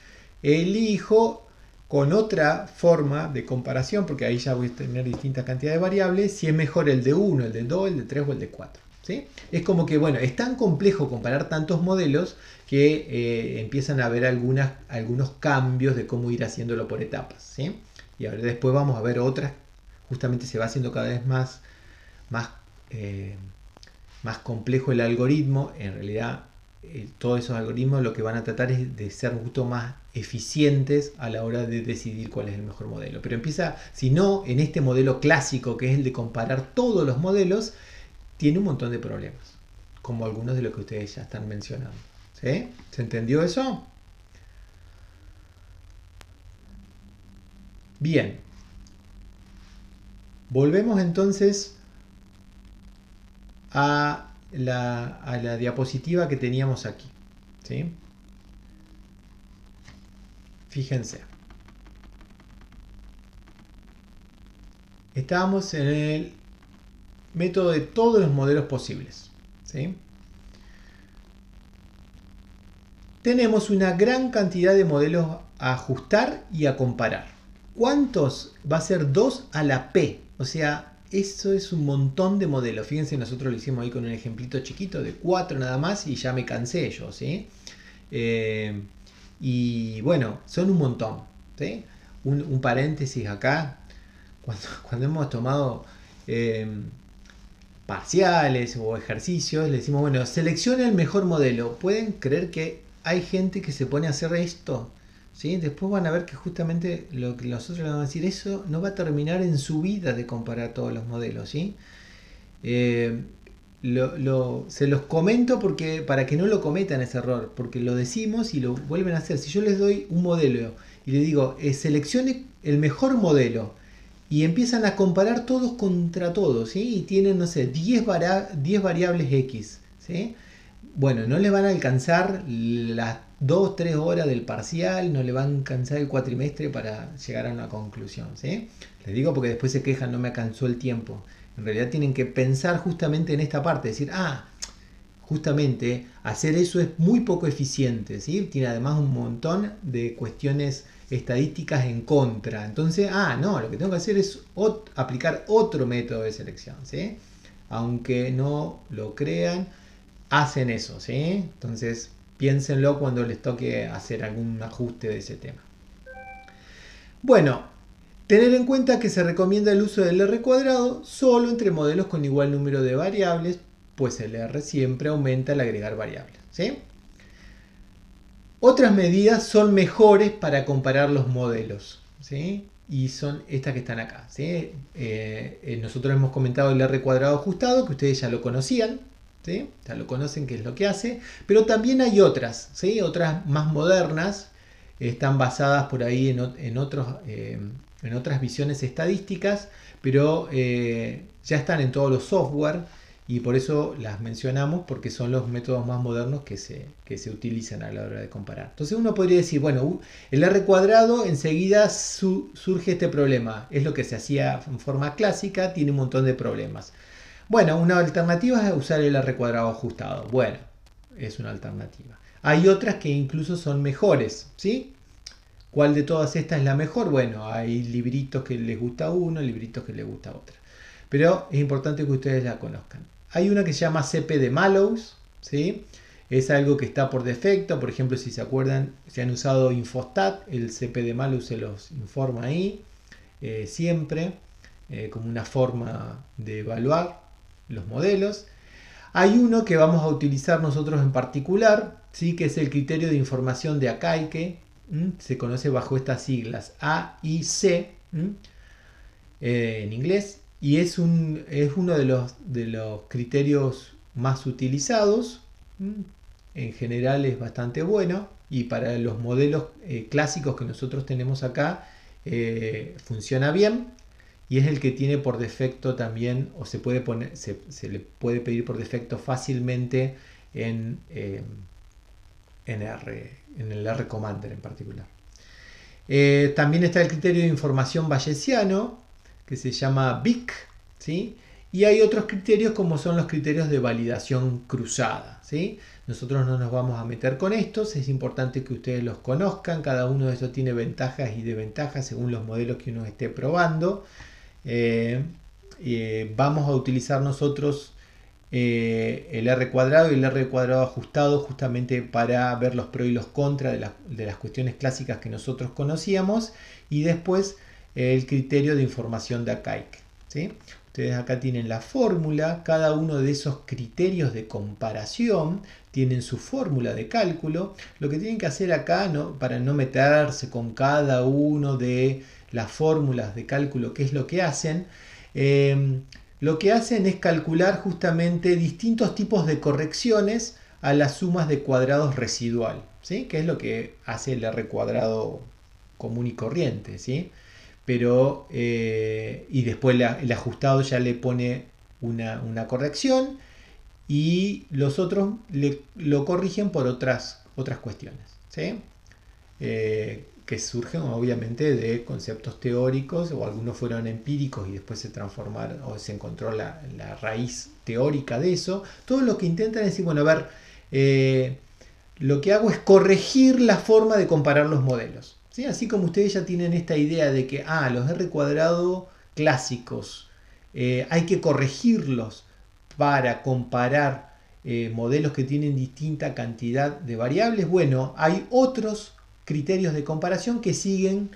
elijo con otra forma de comparación, porque ahí ya voy a tener distintas cantidades de variables, si es mejor el de 1, el de 2, el de 3 o el de 4. ¿Sí? Es como que, bueno, es tan complejo comparar tantos modelos que empiezan a haber algunos cambios de cómo ir haciéndolo por etapas. ¿Sí? Y ahora después vamos a ver otras, justamente se va haciendo cada vez más, eh, más complejo el algoritmo. En realidad todos esos algoritmos lo que van a tratar es de ser mucho más eficientes a la hora de decidir cuál es el mejor modelo. Pero empieza, si no, en este modelo clásico que es el de comparar todos los modelos, tiene un montón de problemas, como algunos de los que ustedes ya están mencionando. ¿Sí? ¿Se entendió eso? Bien. Volvemos entonces a la diapositiva que teníamos aquí. ¿Sí? Fíjense. Estábamos en el método de todos los modelos posibles, ¿sí? Tenemos una gran cantidad de modelos a ajustar y a comparar. ¿Cuántos? Va a ser 2 a la P. O sea, eso es un montón de modelos. Fíjense, nosotros lo hicimos ahí con un ejemplito chiquito de 4 nada más y ya me cansé yo, ¿sí? Y bueno, son un montón, ¿sí? Un paréntesis acá. Cuando hemos tomado parciales o ejercicios, le decimos, bueno, selecciona el mejor modelo. ¿Pueden creer que hay gente que se pone a hacer esto? ¿Sí? Después van a ver que justamente lo que nosotros le vamos a decir, eso no va a terminar en su vida de comparar todos los modelos, ¿sí? Se los comento porque para que no lo cometan ese error, porque lo decimos y lo vuelven a hacer. Si yo les doy un modelo y les digo, seleccione el mejor modelo, y empiezan a comparar todos contra todos, ¿sí? Y tienen, no sé, 10 variables X, ¿sí? Bueno, no le van a alcanzar las 2-3 horas del parcial, no le van a alcanzar el cuatrimestre para llegar a una conclusión, ¿sí? Les digo porque después se quejan, no me alcanzó el tiempo. En realidad tienen que pensar justamente en esta parte, decir, justamente hacer eso es muy poco eficiente, ¿sí? Tiene además un montón de cuestiones estadísticas en contra. Entonces, no, lo que tengo que hacer es aplicar otro método de selección, ¿sí? Aunque no lo crean, hacen eso, ¿sí? Entonces, piénsenlo cuando les toque hacer algún ajuste de ese tema. Bueno, tener en cuenta que se recomienda el uso del R cuadrado solo entre modelos con igual número de variables, pues el R siempre aumenta al agregar variables, ¿sí? Otras medidas son mejores para comparar los modelos, ¿sí? Y son estas que están acá, ¿sí? Nosotros hemos comentado el R cuadrado ajustado, que ustedes ya lo conocían, ¿sí? Ya lo conocen qué es lo que hace, pero también hay otras, ¿sí? Otras más modernas, están basadas por ahí en otras visiones estadísticas, pero ya están en todos los software. Y por eso las mencionamos, porque son los métodos más modernos que se utilizan a la hora de comparar. Entonces uno podría decir, bueno, el R cuadrado enseguida surge este problema. Es lo que se hacía en forma clásica, tiene un montón de problemas. Bueno, una alternativa es usar el R cuadrado ajustado. Bueno, es una alternativa. Hay otras que incluso son mejores, ¿sí? ¿Cuál de todas estas es la mejor? Bueno, hay libritos que les gusta a uno, libritos que les gusta a otra. Pero es importante que ustedes la conozcan. Hay una que se llama CP de Mallows, ¿sí? Es algo que está por defecto. Por ejemplo, si se acuerdan, si han usado Infostat, el CP de Mallows se los informa ahí siempre, como una forma de evaluar los modelos. Hay uno que vamos a utilizar nosotros en particular, ¿sí? Que es el criterio de información de Akaike. Se conoce bajo estas siglas AIC en inglés. Y es uno de los criterios más utilizados. En general es bastante bueno. Y para los modelos clásicos que nosotros tenemos acá, funciona bien. Y es el que tiene por defecto también, o se le puede pedir por defecto fácilmente en el R Commander en particular. También está el criterio de información bayesiano, que se llama BIC, ¿sí? Y hay otros criterios como son los criterios de validación cruzada, ¿sí? Nosotros no nos vamos a meter con estos, es importante que ustedes los conozcan, cada uno de estos tiene ventajas y desventajas según los modelos que uno esté probando. Vamos a utilizar nosotros el R cuadrado y el R cuadrado ajustado justamente para ver los pros y los contras de las cuestiones clásicas que nosotros conocíamos, y después el criterio de información de Akaike, ¿sí? Ustedes acá tienen la fórmula, cada uno de esos criterios de comparación tienen su fórmula de cálculo. Lo que tienen que hacer acá, para no meterse con cada uno de las fórmulas de cálculo, qué es lo que hacen, lo que hacen es calcular justamente distintos tipos de correcciones a las sumas de cuadrados residual, ¿sí? Que es lo que hace el R cuadrado común y corriente, ¿sí? Pero, y después el ajustado ya le pone una corrección y los otros lo corrigen por otras cuestiones, ¿sí? Que que surgen obviamente de conceptos teóricos, o algunos fueron empíricos y después se transformaron o se encontró la raíz teórica de eso. Todo lo que intentan es decir, bueno, a ver, lo que hago es corregir la forma de comparar los modelos, ¿sí? Así como ustedes ya tienen esta idea de que los R cuadrado clásicos hay que corregirlos para comparar modelos que tienen distinta cantidad de variables. Bueno, hay otros criterios de comparación que siguen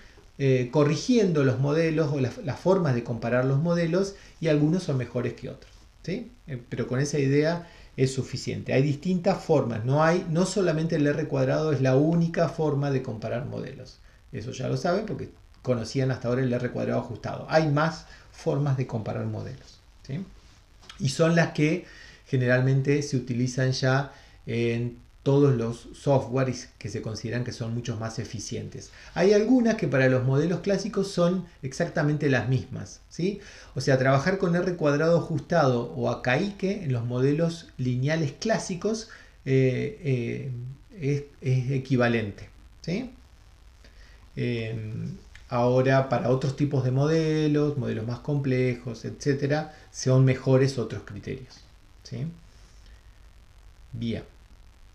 corrigiendo los modelos o las formas de comparar los modelos, y algunos son mejores que otros, ¿sí? Pero con esa idea es suficiente. Hay distintas formas, no solamente el R cuadrado es la única forma de comparar modelos. Eso ya lo saben porque conocían hasta ahora el R cuadrado ajustado. Hay más formas de comparar modelos, ¿sí? Y son las que generalmente se utilizan ya en todos los softwares que se consideran que son mucho más eficientes. Hay algunas que para los modelos clásicos son exactamente las mismas, ¿sí? O sea, trabajar con R cuadrado ajustado o Acaíque en los modelos lineales clásicos es equivalente, ¿sí? Ahora, para otros tipos de modelos más complejos, etcétera, son mejores otros criterios, ¿sí? Bien.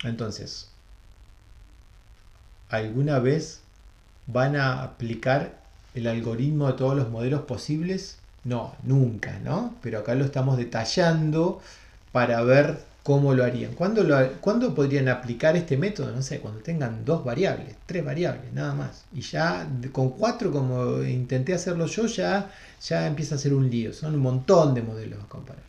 Entonces, ¿alguna vez van a aplicar el algoritmo de todos los modelos posibles? No, nunca, ¿no? Pero acá lo estamos detallando para ver cómo lo harían. ¿Cuándo podrían aplicar este método? No sé, cuando tengan 2 variables, 3 variables, nada más. Y ya con 4, como intenté hacerlo yo, ya empieza a ser un lío. Son un montón de modelos a comparar.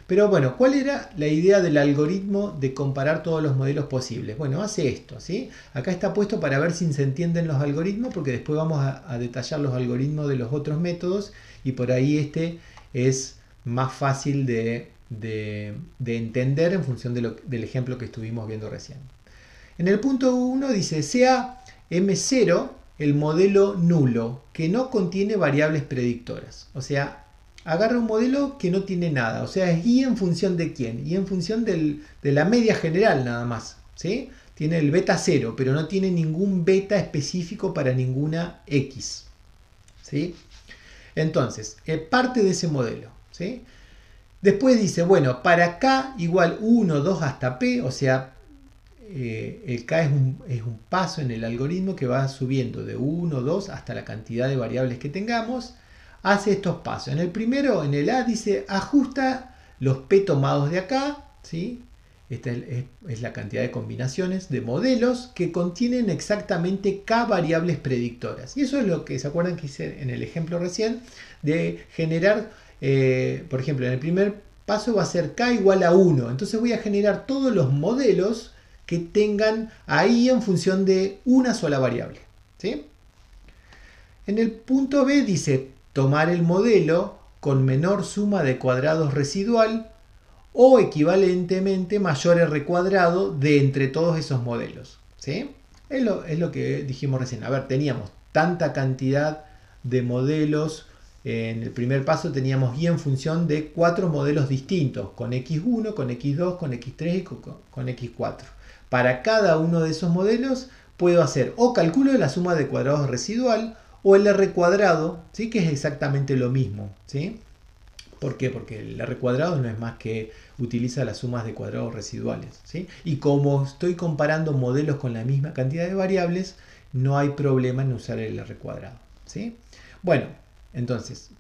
Pero bueno, ¿cuál era la idea del algoritmo de comparar todos los modelos posibles? Bueno, hace esto, ¿sí? Acá está puesto para ver si se entienden los algoritmos, porque después vamos a detallar los algoritmos de los otros métodos, y por ahí este es más fácil de entender en función del ejemplo que estuvimos viendo recién. En el punto 1 dice, sea M0 el modelo nulo que no contiene variables predictoras. O sea, agarra un modelo que no tiene nada, o sea, es y en función de quién, y en función de la media general nada más, ¿sí? Tiene el beta 0, pero no tiene ningún beta específico para ninguna X, ¿sí? Entonces, parte de ese modelo, ¿sí? Después dice, bueno, para K igual 1, 2 hasta P, o sea, el K es un paso en el algoritmo que va subiendo de 1, 2 hasta la cantidad de variables que tengamos. Hace estos pasos. En el primero, en el A, dice ajusta los P tomados de acá, ¿sí? Esta es la cantidad de combinaciones de modelos que contienen exactamente K variables predictoras. Y eso es lo que se acuerdan que hice en el ejemplo recién de generar, por ejemplo, en el primer paso va a ser K igual a 1. Entonces voy a generar todos los modelos que tengan ahí en función de una sola variable, ¿sí? En el punto B dice tomar el modelo con menor suma de cuadrados residual o equivalentemente mayor R cuadrado de entre todos esos modelos, ¿sí? Es lo que dijimos recién. A ver, teníamos tanta cantidad de modelos. En el primer paso teníamos y en función de 4 modelos distintos, con X1, con X2, con X3 y con X4. Para cada uno de esos modelos puedo hacer o cálculo de la suma de cuadrados residual o el R cuadrado, ¿sí? Que es exactamente lo mismo, ¿sí? ¿Por qué? Porque el R cuadrado no es más que utiliza las sumas de cuadrados residuales, ¿sí? Y como estoy comparando modelos con la misma cantidad de variables, no hay problema en usar el R cuadrado, ¿sí? Bueno, entonces,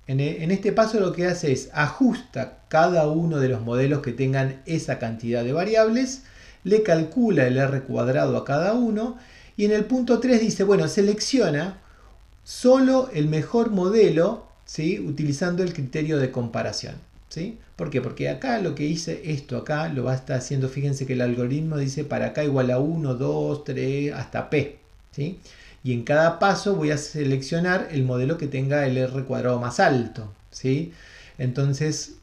en este paso lo que hace es ajusta cada uno de los modelos que tengan esa cantidad de variables, le calcula el R cuadrado a cada uno, y en el punto 3 dice, bueno, selecciona solo el mejor modelo, ¿sí? Utilizando el criterio de comparación, ¿sí? ¿Por qué? Porque acá lo que hice, esto acá lo va a estar haciendo, fíjense que el algoritmo dice para acá igual a 1, 2, 3, hasta P, ¿sí? Y en cada paso voy a seleccionar el modelo que tenga el R cuadrado más alto, ¿sí? Entonces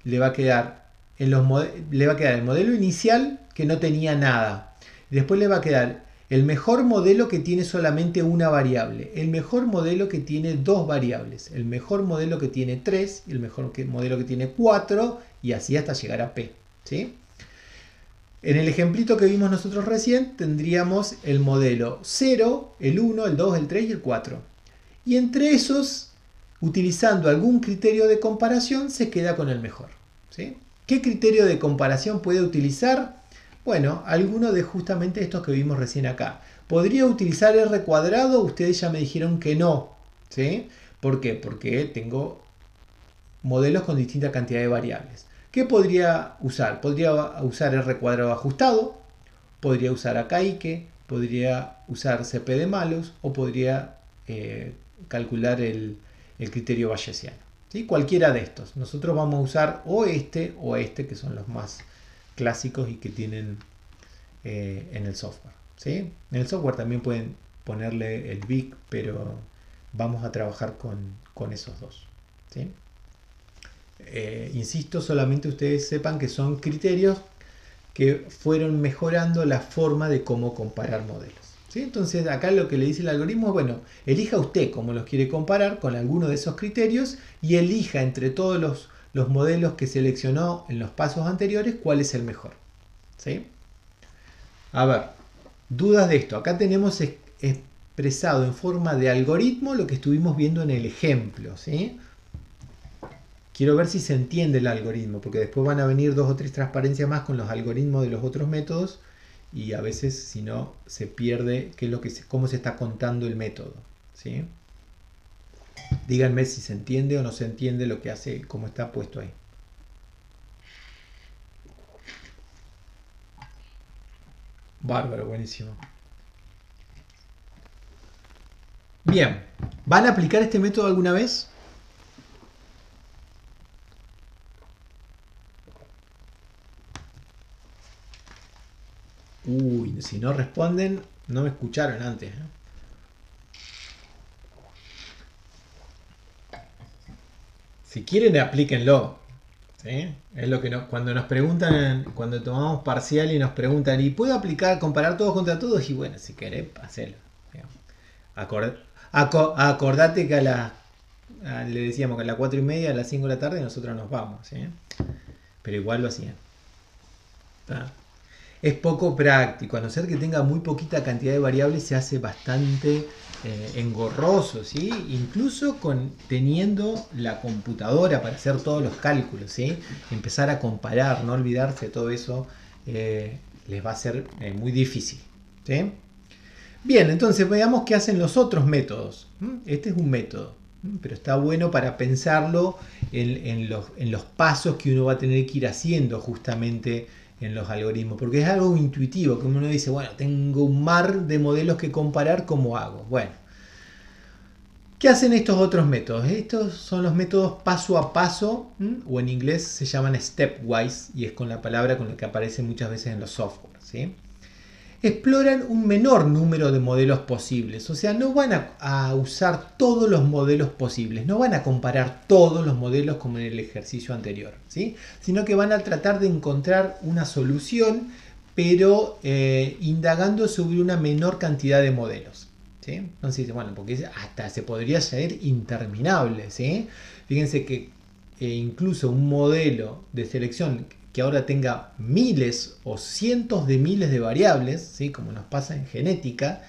le va a quedar el modelo inicial que no tenía nada. Después le va a quedar el mejor modelo que tiene solamente una variable, el mejor modelo que tiene 2 variables, el mejor modelo que tiene 3, el mejor modelo que tiene 4, y así hasta llegar a P, ¿sí? En el ejemplito que vimos nosotros recién tendríamos el modelo 0, el 1, el 2, el 3 y el 4. Y entre esos, utilizando algún criterio de comparación, se queda con el mejor. ¿Sí? ¿Qué criterio de comparación puede utilizar? Bueno, alguno de justamente estos que vimos recién acá. ¿Podría utilizar R cuadrado? Ustedes ya me dijeron que no. ¿Sí? ¿Por qué? Porque tengo modelos con distinta cantidad de variables. ¿Qué podría usar? Podría usar R cuadrado ajustado, podría usar Acaike, podría usar CP de Malus o podría calcular el criterio bayesiano. ¿Sí? Cualquiera de estos. Nosotros vamos a usar o este, que son los más clásicos y que tienen en el software. ¿Sí? En el software también pueden ponerle el BIC, pero vamos a trabajar con esos dos. ¿Sí? Insisto, solamente ustedes sepan que son criterios que fueron mejorando la forma de cómo comparar modelos. ¿Sí? Entonces acá lo que le dice el algoritmo es, bueno, elija usted cómo los quiere comparar con alguno de esos criterios y elija entre todos los modelos que seleccionó en los pasos anteriores cuál es el mejor. ¿Sí? A ver, dudas de esto. Acá tenemos expresado en forma de algoritmo lo que estuvimos viendo en el ejemplo. ¿Sí? Quiero ver si se entiende el algoritmo, porque después van a venir 2 o 3 transparencias más con los algoritmos de los otros métodos y a veces, si no, se pierde cómo se está contando el método. ¿Sí? Díganme si se entiende o no se entiende lo que hace, cómo está puesto ahí. Bárbaro, buenísimo. Bien, ¿van a aplicar este método alguna vez? Uy, si no responden, no me escucharon antes. Si quieren, aplíquenlo. ¿Sí? Es lo que cuando nos preguntan, cuando tomamos parcial y nos preguntan, ¿y puedo aplicar, comparar todos contra todos? Y bueno, si querés, hacelo. Acordate que le decíamos que a las 4:30, a las 5 de la tarde, nosotros nos vamos. ¿Sí? Pero igual lo hacían. ¿Tá? Es poco práctico, a no ser que tenga muy poquita cantidad de variables, se hace bastante engorroso, ¿sí? Incluso teniendo la computadora para hacer todos los cálculos, ¿sí? Empezar a comparar, no olvidarse de todo eso, les va a ser muy difícil. ¿Sí? Bien, entonces veamos qué hacen los otros métodos. Este es un método, pero está bueno para pensarlo en los pasos que uno va a tener que ir haciendo justamente en los algoritmos, porque es algo intuitivo, que uno dice, bueno, tengo un mar de modelos que comparar, ¿cómo hago? Bueno, ¿qué hacen estos otros métodos? Estos son los métodos paso a paso, o en inglés se llaman stepwise, y es con la palabra con la que aparece muchas veces en los software, ¿sí? Exploran un menor número de modelos posibles, o sea, no van a usar todos los modelos posibles, no van a comparar todos los modelos como en el ejercicio anterior, ¿sí? Sino que van a tratar de encontrar una solución, pero indagando sobre una menor cantidad de modelos. ¿Sí? Entonces, bueno, porque hasta se podría ser interminable, ¿sí? Fíjense que incluso un modelo de selección que ahora tenga miles o cientos de miles de variables, ¿sí? Como nos pasa en genética,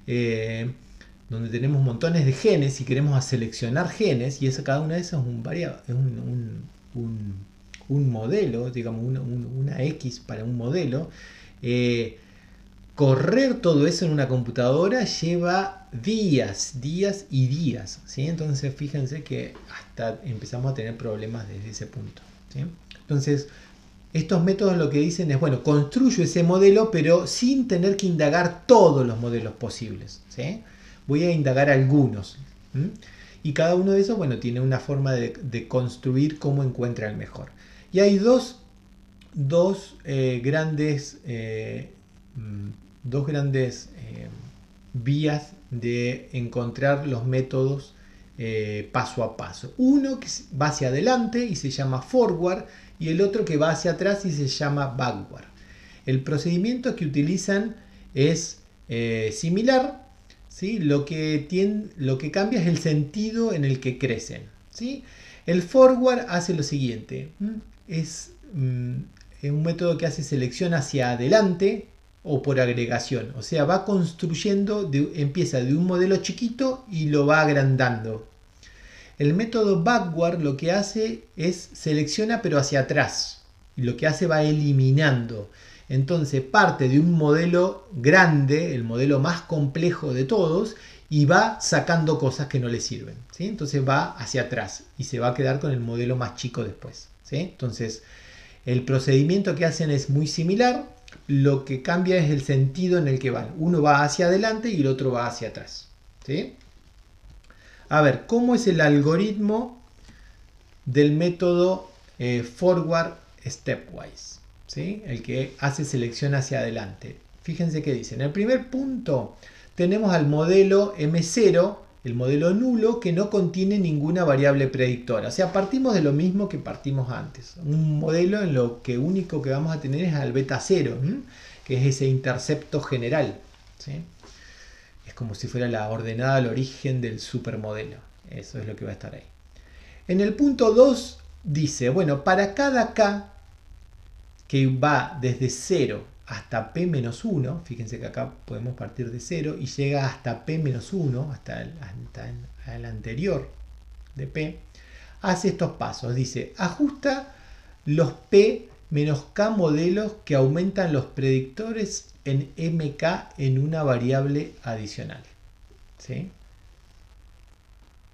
donde tenemos montones de genes y queremos seleccionar genes, y cada una de esas es un modelo, digamos una X para un modelo. Correr todo eso en una computadora lleva días y días, ¿sí? Entonces fíjense que hasta empezamos a tener problemas desde ese punto, ¿sí? Entonces estos métodos lo que dicen es, bueno, construyo ese modelo pero sin tener que indagar todos los modelos posibles, ¿sí? Voy a indagar algunos, ¿sí? Y cada uno de esos, bueno, tiene una forma de construir cómo encuentra el mejor. Y hay dos grandes vías de encontrar los métodos paso a paso. Uno que va hacia adelante y se llama forward, y el otro que va hacia atrás y se llama backward. El procedimiento que utilizan es similar, ¿sí? Lo que cambia es el sentido en el que crecen, ¿sí? El forward hace lo siguiente, un método que hace selección hacia adelante o por agregación. O sea, va construyendo, empieza de un modelo chiquito y lo va agrandando. El método backward lo que hace es selecciona pero hacia atrás. Y lo que hace va eliminando. Entonces parte de un modelo grande, el modelo más complejo de todos, y va sacando cosas que no le sirven, ¿sí? Entonces va hacia atrás y se va a quedar con el modelo más chico después, ¿sí? Entonces el procedimiento que hacen es muy similar, lo que cambia es el sentido en el que van. Uno va hacia adelante y el otro va hacia atrás, ¿sí? A ver, ¿cómo es el algoritmo del método forward stepwise? ¿Sí? El que hace selección hacia adelante. Fíjense qué dice. En el primer punto tenemos al modelo M0, el modelo nulo, que no contiene ninguna variable predictora. O sea, partimos de lo mismo que partimos antes. Un modelo en lo que único que vamos a tener es al beta 0, que es ese intercepto general, ¿sí? Es como si fuera la ordenada al origen del supermodelo. Eso es lo que va a estar ahí. En el punto 2 dice, bueno, para cada K que va desde 0 hasta P-1, fíjense que acá podemos partir de 0 y llega hasta P-1, hasta el anterior de P, hace estos pasos. Dice, ajusta los P menos K modelos que aumentan los predictores en MK en una variable adicional, ¿sí?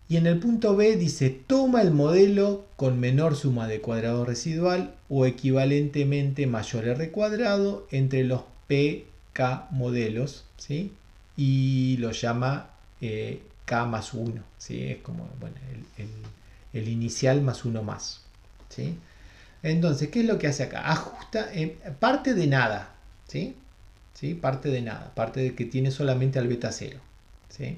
Y en el punto B dice, toma el modelo con menor suma de cuadrado residual o equivalentemente mayor R cuadrado entre los PK modelos, ¿sí? Y lo llama K más 1, ¿sí? Es como bueno, el inicial más 1 más, ¿sí? Entonces, ¿qué es lo que hace acá? Ajusta, parte de nada, ¿sí? ¿Sí? Parte de nada, parte de que tiene solamente al beta 0, ¿sí?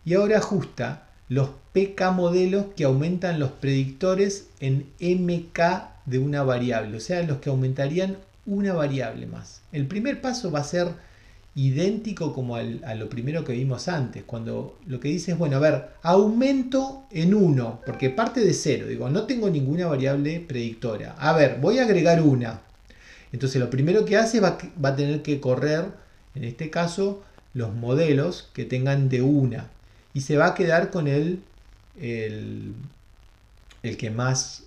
Y ahora ajusta los PK modelos que aumentan los predictores en MK de una variable, o sea, los que aumentarían una variable más. El primer paso va a ser idéntico como a lo primero que vimos antes, cuando lo que dice es, bueno, a ver, aumento en 1, porque parte de 0, digo, no tengo ninguna variable predictora. A ver, voy a agregar una. Entonces lo primero que hace va a tener que correr, en este caso, los modelos que tengan de una. Y se va a quedar con el que más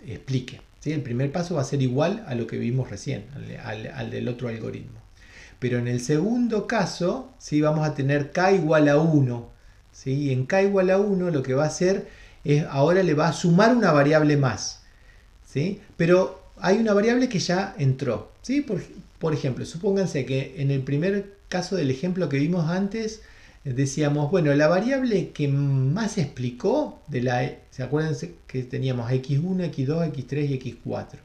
explique, ¿sí? El primer paso va a ser igual a lo que vimos recién, al del otro algoritmo. Pero en el segundo caso, ¿sí? Vamos a tener k igual a 1. ¿Sí? Y en k igual a 1 lo que va a hacer es, ahora le va a sumar una variable más, ¿sí? Pero hay una variable que ya entró, ¿sí? Por ejemplo, supónganse que en el primer caso del ejemplo que vimos antes, decíamos, bueno, la variable que más explicó, ¿se acuerdan que teníamos x1, x2, x3 y x4?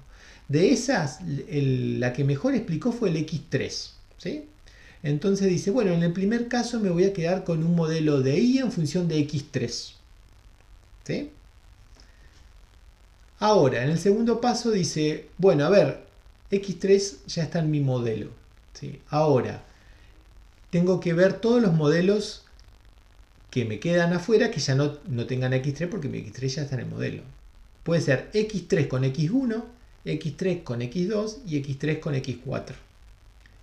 De esas, la que mejor explicó fue el x3, ¿sí? Entonces dice, bueno, en el primer caso me voy a quedar con un modelo de y en función de x3, ¿sí? Ahora, en el segundo paso dice, bueno, a ver, x3 ya está en mi modelo, ¿sí? Ahora, tengo que ver todos los modelos que me quedan afuera que ya no tengan x3 porque mi x3 ya está en el modelo. Puede ser x3 con x1, x3 con x2 y x3 con x4.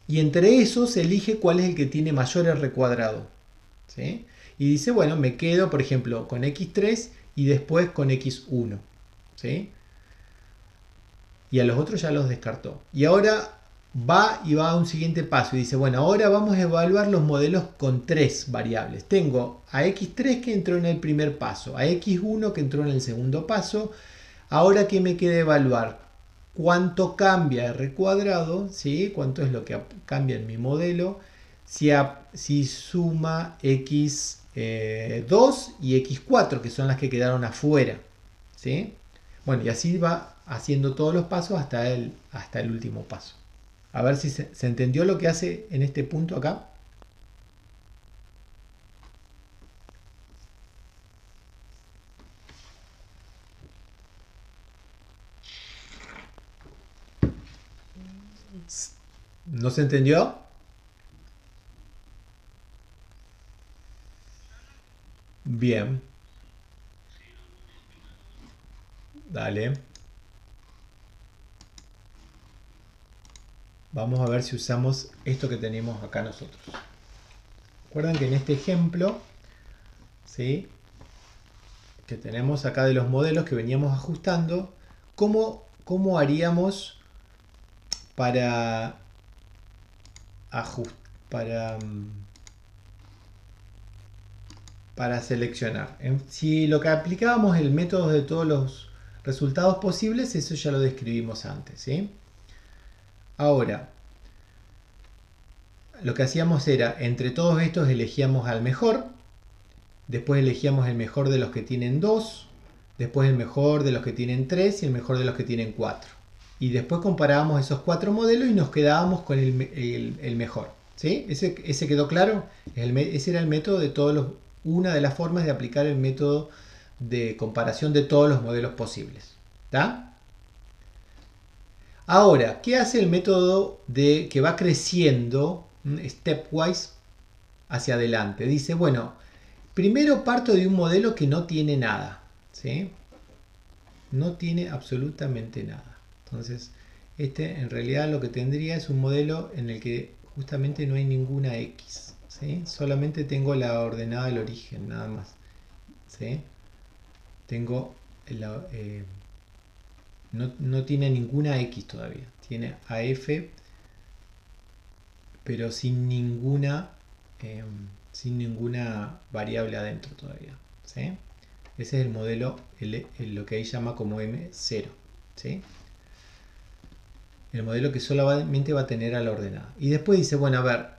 Y entre esos se elige cuál es el que tiene mayor R cuadrado, ¿sí? Y dice, bueno, me quedo, por ejemplo, con x3 y después con x1, ¿sí? Y a los otros ya los descartó. Y ahora va a un siguiente paso y dice, bueno, ahora vamos a evaluar los modelos con 3 variables. Tengo a x3 que entró en el primer paso, a x1 que entró en el segundo paso. Ahora, ¿qué me queda evaluar? ¿Cuánto cambia R cuadrado? ¿Sí? ¿Cuánto es lo que cambia en mi modelo? Si suma x2 y x4, que son las que quedaron afuera, ¿sí? Bueno, y así va haciendo todos los pasos hasta el último paso. A ver si se entendió lo que hace en este punto acá. ¿No se entendió? Bien. Dale. vamos a ver si usamos esto que tenemos acá nosotros. Recuerden que en este ejemplo, ¿sí?, que tenemos acá de los modelos que veníamos ajustando, ¿cómo haríamos para para seleccionar? Si lo que aplicábamos el método de todos los resultados posibles, eso ya lo describimos antes, ¿sí? Ahora, lo que hacíamos era, entre todos estos elegíamos al mejor, después elegíamos el mejor de los que tienen 2, después el mejor de los que tienen 3 y el mejor de los que tienen 4. Y después comparábamos esos 4 modelos y nos quedábamos con el mejor, ¿sí? ¿Ese quedó claro? Ese era el método de una de las formas de aplicar el método de comparación de todos los modelos posibles. ¿Está? Ahora, ¿qué hace el método que va creciendo stepwise hacia adelante? Dice, bueno, primero parto de un modelo que no tiene nada, ¿sí? No tiene absolutamente nada. Entonces, en realidad lo que tendría es un modelo en el que justamente no hay ninguna X, ¿sí? Solamente tengo la ordenada del origen, nada más, ¿sí? Tengo no tiene ninguna X todavía. Tiene AF, pero sin ninguna variable adentro todavía, ¿sí? Ese es el modelo, lo que ahí llama como M0, ¿sí? El modelo que solamente va a tener a la ordenada. Y después dice, bueno, a ver,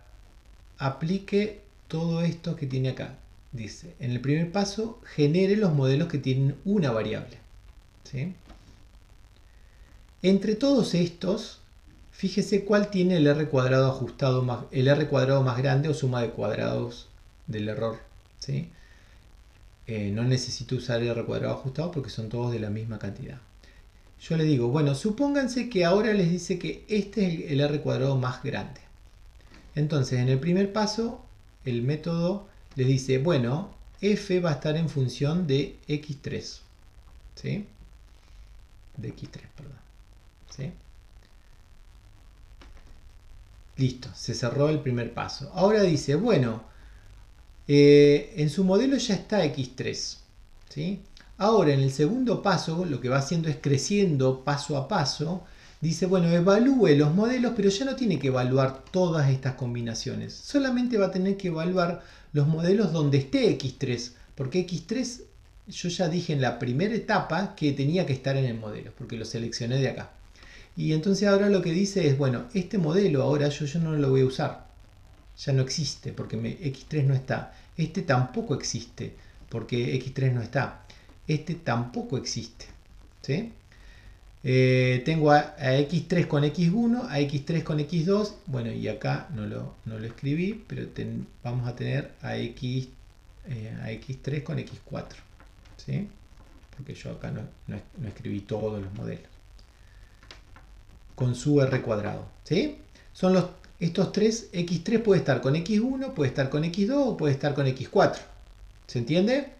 aplique todo esto que tiene acá. Dice, en el primer paso, genere los modelos que tienen una variable, ¿sí? Entre todos estos, fíjese cuál tiene el r cuadrado ajustado, el r cuadrado más grande o suma de cuadrados del error, ¿sí? No necesito usar el r cuadrado ajustado porque son todos de la misma cantidad. Yo le digo, bueno, supónganse que ahora les dice que este es el r cuadrado más grande. Entonces, en el primer paso, el método les dice, bueno, f va a estar en función de x3, ¿sí? De x3, perdón, ¿sí? Listo, se cerró el primer paso. Ahora dice, bueno, en su modelo ya está x3, ¿sí? Ahora, en el segundo paso, lo que va haciendo es creciendo paso a paso. Dice, bueno, evalúe los modelos, pero ya no tiene que evaluar todas estas combinaciones. Solamente va a tener que evaluar los modelos donde esté x3, porque x3 yo ya dije en la primera etapa que tenía que estar en el modelo, porque lo seleccioné de acá. Y entonces ahora lo que dice es, bueno, este modelo ahora yo no lo voy a usar. Ya no existe porque x3 no está. Este tampoco existe porque x3 no está. Este tampoco existe, ¿sí? Tengo a x3 con x1, a x3 con x2, bueno, y acá no lo escribí, pero vamos a tener a x3 con x4, ¿sí? Porque yo acá no escribí todos los modelos. Con su r cuadrado, ¿sí? Son estos tres, x3 puede estar con x1, puede estar con x2 o puede estar con x4. ¿Se entiende?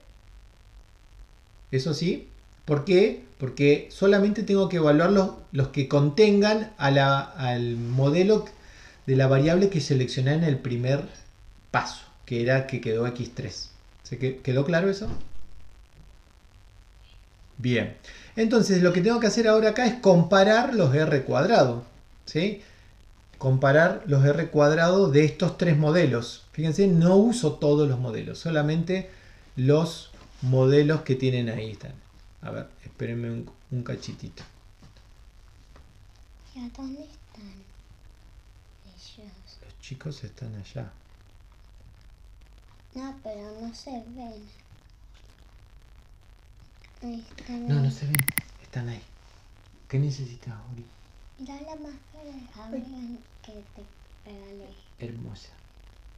Eso sí. ¿Por qué? Porque solamente tengo que evaluar los que contengan al modelo de la variable que seleccioné en el primer paso, que era que quedó x3. ¿Quedó claro eso? Bien. Entonces lo que tengo que hacer ahora acá es comparar los r cuadrados, ¿sí? Comparar los r cuadrados de estos tres modelos. Fíjense, no uso todos los modelos, solamente los modelos que tienen ahí están. A ver, espérenme un cachitito. ¿Y a dónde están ellos? Los chicos están allá. No, pero no se ven. No se ven. Están ahí. ¿Qué necesitas, Ori? Mira la máscara de Javier que te regalé. Hermosa.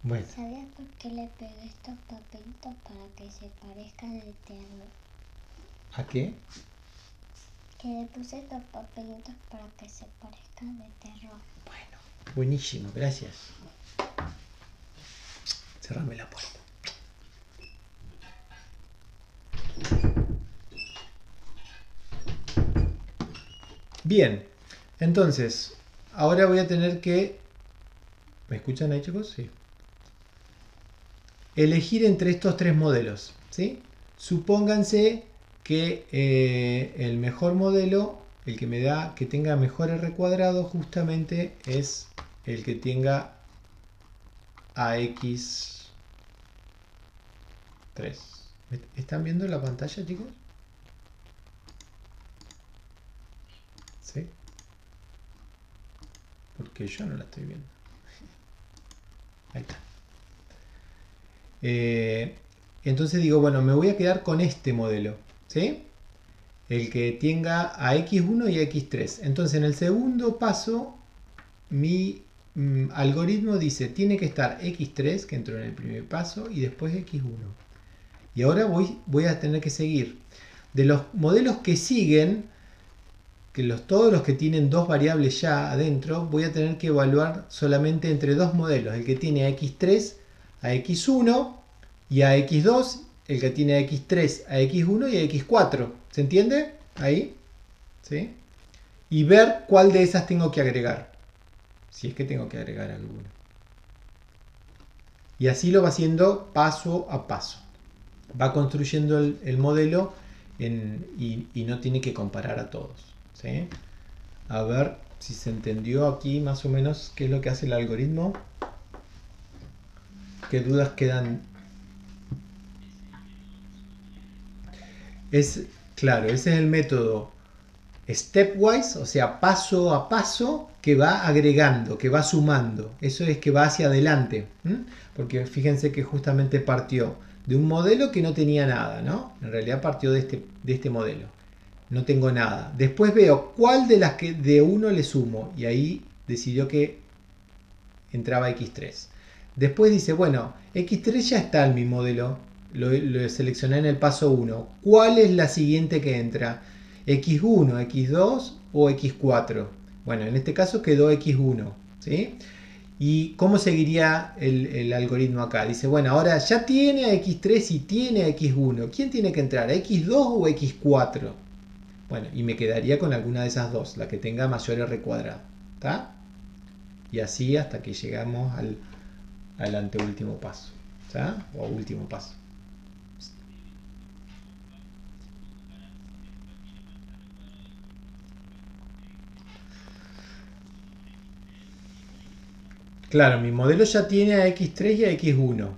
Bueno. ¿Sabías por qué le pegué estos papelitos para que se parezcan al terror? ¿A qué? Que le puse estos papelitos para que se parezcan de terror. Bueno, buenísimo, gracias. Cerrame la puerta. Bien, entonces, ahora voy a tener que... ¿Me escuchan ahí, chicos? Sí. Elegir entre estos tres modelos, ¿sí? Supónganse que el mejor modelo, el que me da que tenga mejor R cuadrado, justamente es el que tenga AX3. ¿Están viendo la pantalla, chicos? ¿Sí? Porque yo no la estoy viendo. Ahí está. Entonces digo, bueno, me voy a quedar con este modelo, ¿sí? El que tenga a X1 y a X3. Entonces en el segundo paso, mi algoritmo dice, tiene que estar X3, que entró en el primer paso, y después X1. Y ahora voy a tener que seguir. De los modelos que siguen, todos los que tienen dos variables ya adentro, voy a tener que evaluar solamente entre dos modelos. El que tiene a X3 a X1 y a X2, el que tiene a X3 a X1 y a X4. ¿Se entiende? Ahí. ¿Sí? Y ver cuál de esas tengo que agregar. Si es que tengo que agregar alguna. Y así lo va haciendo paso a paso. Va construyendo el modelo y no tiene que comparar a todos. ¿Sí? A ver si se entendió aquí más o menos qué es lo que hace el algoritmo. ¿Qué dudas quedan? Claro, ese es el método stepwise, o sea, paso a paso, que va agregando, que va sumando. Eso es que va hacia adelante. Porque fíjense que justamente partió de un modelo que no tenía nada, ¿no? En realidad partió de este modelo. No tengo nada. Después veo cuál de las que de uno le sumo. Y ahí decidió que entraba X3. Después dice, bueno, X3 ya está en mi modelo. Lo seleccioné en el paso 1. ¿Cuál es la siguiente que entra? ¿X1, X2 o X4? Bueno, en este caso quedó X1. ¿Sí? ¿Y cómo seguiría el algoritmo acá? Dice, bueno, ahora ya tiene a X3 y tiene a X1. ¿Quién tiene que entrar? ¿A X2 o X4? Bueno, y me quedaría con alguna de esas dos, la que tenga mayor R cuadrado. ¿Está? Y así hasta que llegamos al anteúltimo paso. ¿Está? O último paso. Claro, mi modelo ya tiene a X3 y a X1.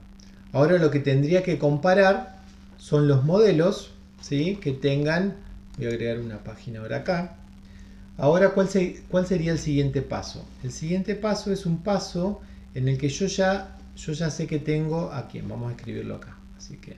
Ahora lo que tendría que comparar son los modelos, ¿sí? Que tengan... Voy a agregar una página ahora acá. Ahora, ¿cuál sería el siguiente paso? El siguiente paso es un paso en el que yo ya sé que tengo a quién. Vamos a escribirlo acá. Así que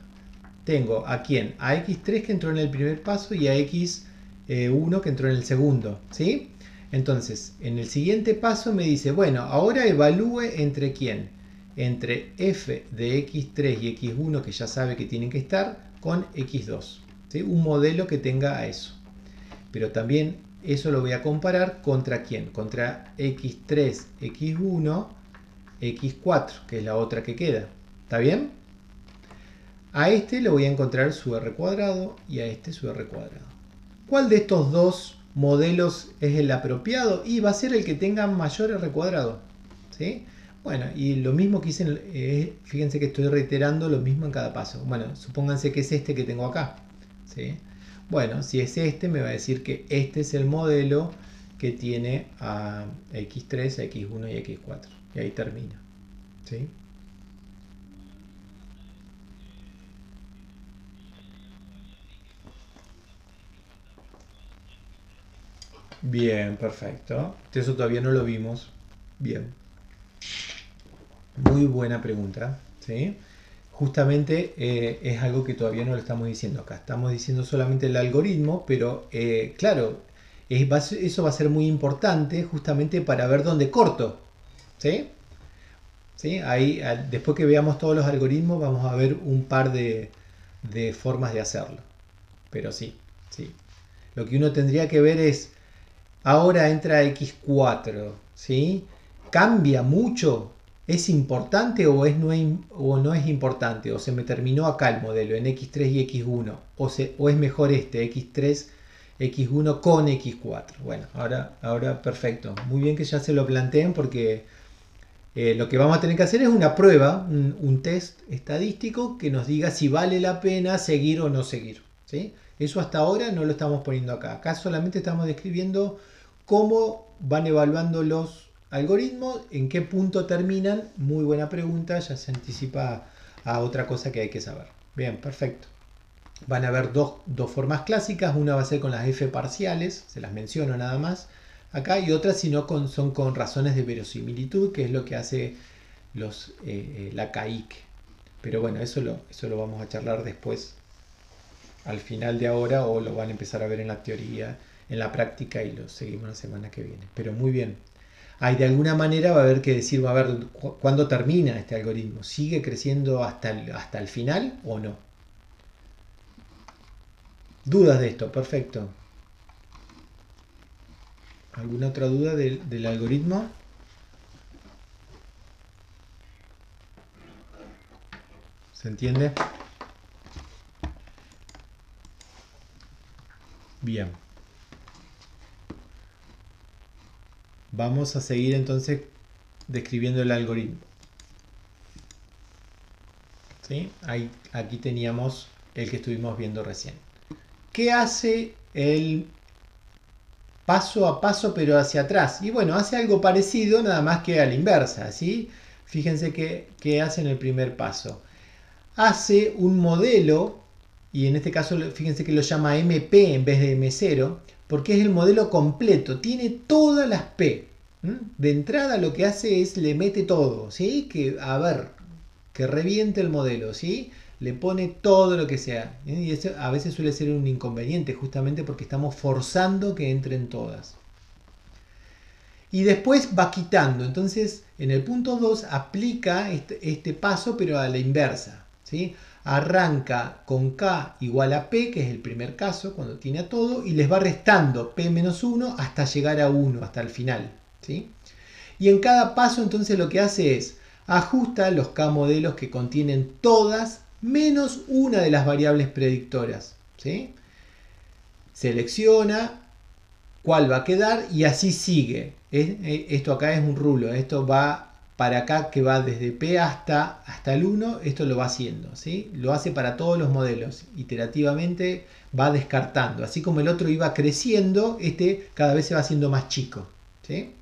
tengo a quién. A X3 que entró en el primer paso y a X1 que entró en el segundo. ¿Sí? Entonces, en el siguiente paso me dice, bueno, ahora evalúe entre quién. Entre f de X3 y X1, que ya sabe que tienen que estar, con X2. ¿Sí? Un modelo que tenga a eso. Pero también eso lo voy a comparar contra quién. Contra X3, X1, X4, que es la otra que queda. ¿Está bien? A este le voy a encontrar su R cuadrado y a este su R cuadrado. ¿Cuál de estos dos modelos es el apropiado? Y va a ser el que tenga mayor R cuadrado. ¿Sí? Bueno, y lo mismo que hice, fíjense que estoy reiterando lo mismo en cada paso. Bueno, supónganse que es este que tengo acá. ¿Sí? Bueno, si es este, me va a decir que este es el modelo que tiene a X3, a X1 y a X4. Y ahí termina. ¿Sí? Bien, perfecto. Eso todavía no lo vimos. Bien. Muy buena pregunta. ¿Sí? Justamente es algo que todavía no lo estamos diciendo acá. Estamos diciendo solamente el algoritmo, pero claro, eso va a ser muy importante justamente para ver dónde corto. ¿Sí? ¿Sí? Ahí, después que veamos todos los algoritmos, vamos a ver un par de formas de hacerlo. Pero sí, sí. Lo que uno tendría que ver es, ahora entra X4, ¿sí? ¿Cambia mucho? ¿Es importante o no es importante? ¿O se me terminó acá el modelo en X3 y X1? ¿O es mejor este, X3, x1 con x4. Bueno, ahora perfecto. Muy bien que ya se lo planteen porque lo que vamos a tener que hacer es una prueba, un test estadístico que nos diga si vale la pena seguir o no seguir. ¿Sí? Eso hasta ahora no lo estamos poniendo acá. Acá solamente estamos describiendo cómo van evaluando los algoritmos, en qué punto terminan. Muy buena pregunta, ya se anticipa a otra cosa que hay que saber. Bien, perfecto. Van a haber dos formas clásicas, una va a ser con las f parciales, se las menciono nada más acá, y otras son con razones de verosimilitud, que es lo que hace la CAIC. Pero bueno, eso lo vamos a charlar después, al final de ahora, o lo van a empezar a ver en la teoría, en la práctica, y lo seguimos la semana que viene. Pero muy bien. De alguna manera va a haber que decir, va a ver cuándo termina este algoritmo. ¿Sigue creciendo hasta el final o no? ¿Dudas de esto? Perfecto. ¿Alguna otra duda del algoritmo? ¿Se entiende? Bien. Vamos a seguir entonces describiendo el algoritmo. ¿Sí? Aquí teníamos el que estuvimos viendo recién. ¿Qué hace el paso a paso pero hacia atrás? Y bueno, hace algo parecido, nada más que a la inversa, ¿sí? Fíjense que hace en el primer paso. Hace un modelo, y en este caso fíjense que lo llama MP en vez de M0, porque es el modelo completo, tiene todas las P. De entrada lo que hace es le mete todo, ¿sí? Que reviente el modelo, ¿sí? Le pone todo lo que sea. Y eso a veces suele ser un inconveniente, justamente porque estamos forzando que entren todas. Y después va quitando. Entonces, en el punto 2 aplica este paso, pero a la inversa, ¿sí? Arranca con K igual a P, que es el primer caso, cuando tiene a todo, y les va restando P menos 1 hasta llegar a 1, hasta el final, ¿sí? Y en cada paso, entonces, lo que hace es ajusta los K modelos que contienen todas menos una de las variables predictoras, ¿sí? Selecciona cuál va a quedar y así sigue. Esto acá es un rulo, esto va para acá, que va desde P hasta el 1, esto lo va haciendo, ¿sí? Lo hace para todos los modelos, iterativamente va descartando, así como el otro iba creciendo, este cada vez se va haciendo más chico, ¿sí?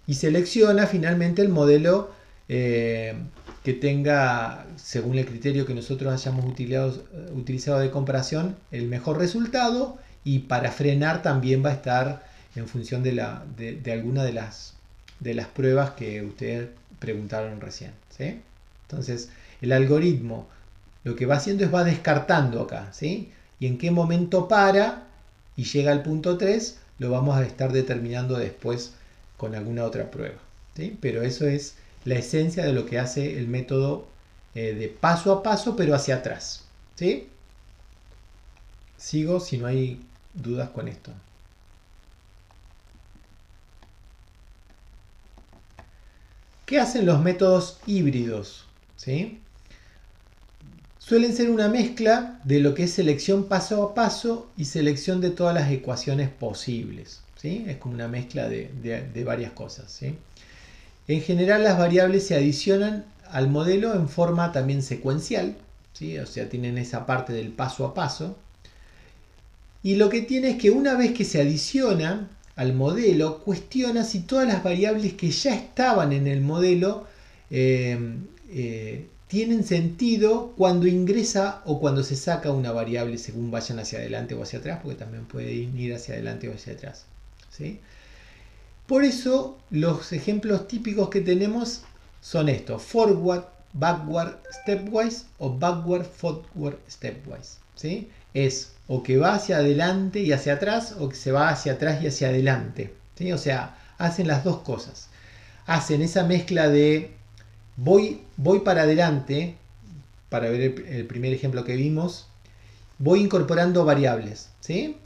Y selecciona finalmente el modelo que tenga, según el criterio que nosotros hayamos utilizado de comparación, el mejor resultado, y para frenar también va a estar en función de alguna de las pruebas que ustedes preguntaron recién, ¿sí? Entonces, el algoritmo lo que va haciendo es va descartando acá, ¿sí? Y en qué momento para y llega al punto 3, lo vamos a estar determinando después con alguna otra prueba, ¿sí? Pero eso es la esencia de lo que hace el método de paso a paso, pero hacia atrás, ¿sí? Sigo si no hay dudas con esto. ¿Qué hacen los métodos híbridos? ¿Sí? Suelen ser una mezcla de lo que es selección paso a paso y selección de todas las ecuaciones posibles, ¿sí? Es como una mezcla de varias cosas, ¿sí? En general las variables se adicionan al modelo en forma también secuencial, ¿sí? O sea, tienen esa parte del paso a paso. Y lo que tiene es que una vez que se adicionan al modelo, cuestiona si todas las variables que ya estaban en el modelo tienen sentido cuando ingresa o cuando se saca una variable, según vayan hacia adelante o hacia atrás, porque también pueden ir hacia adelante o hacia atrás, ¿sí? Por eso los ejemplos típicos que tenemos son estos: forward, backward, stepwise, o backward, forward, stepwise, ¿sí? Es o que va hacia adelante y hacia atrás, o que se va hacia atrás y hacia adelante, ¿sí? O sea, hacen las dos cosas. Hacen esa mezcla de voy para adelante, para ver el primer ejemplo que vimos, voy incorporando variables, ¿sí?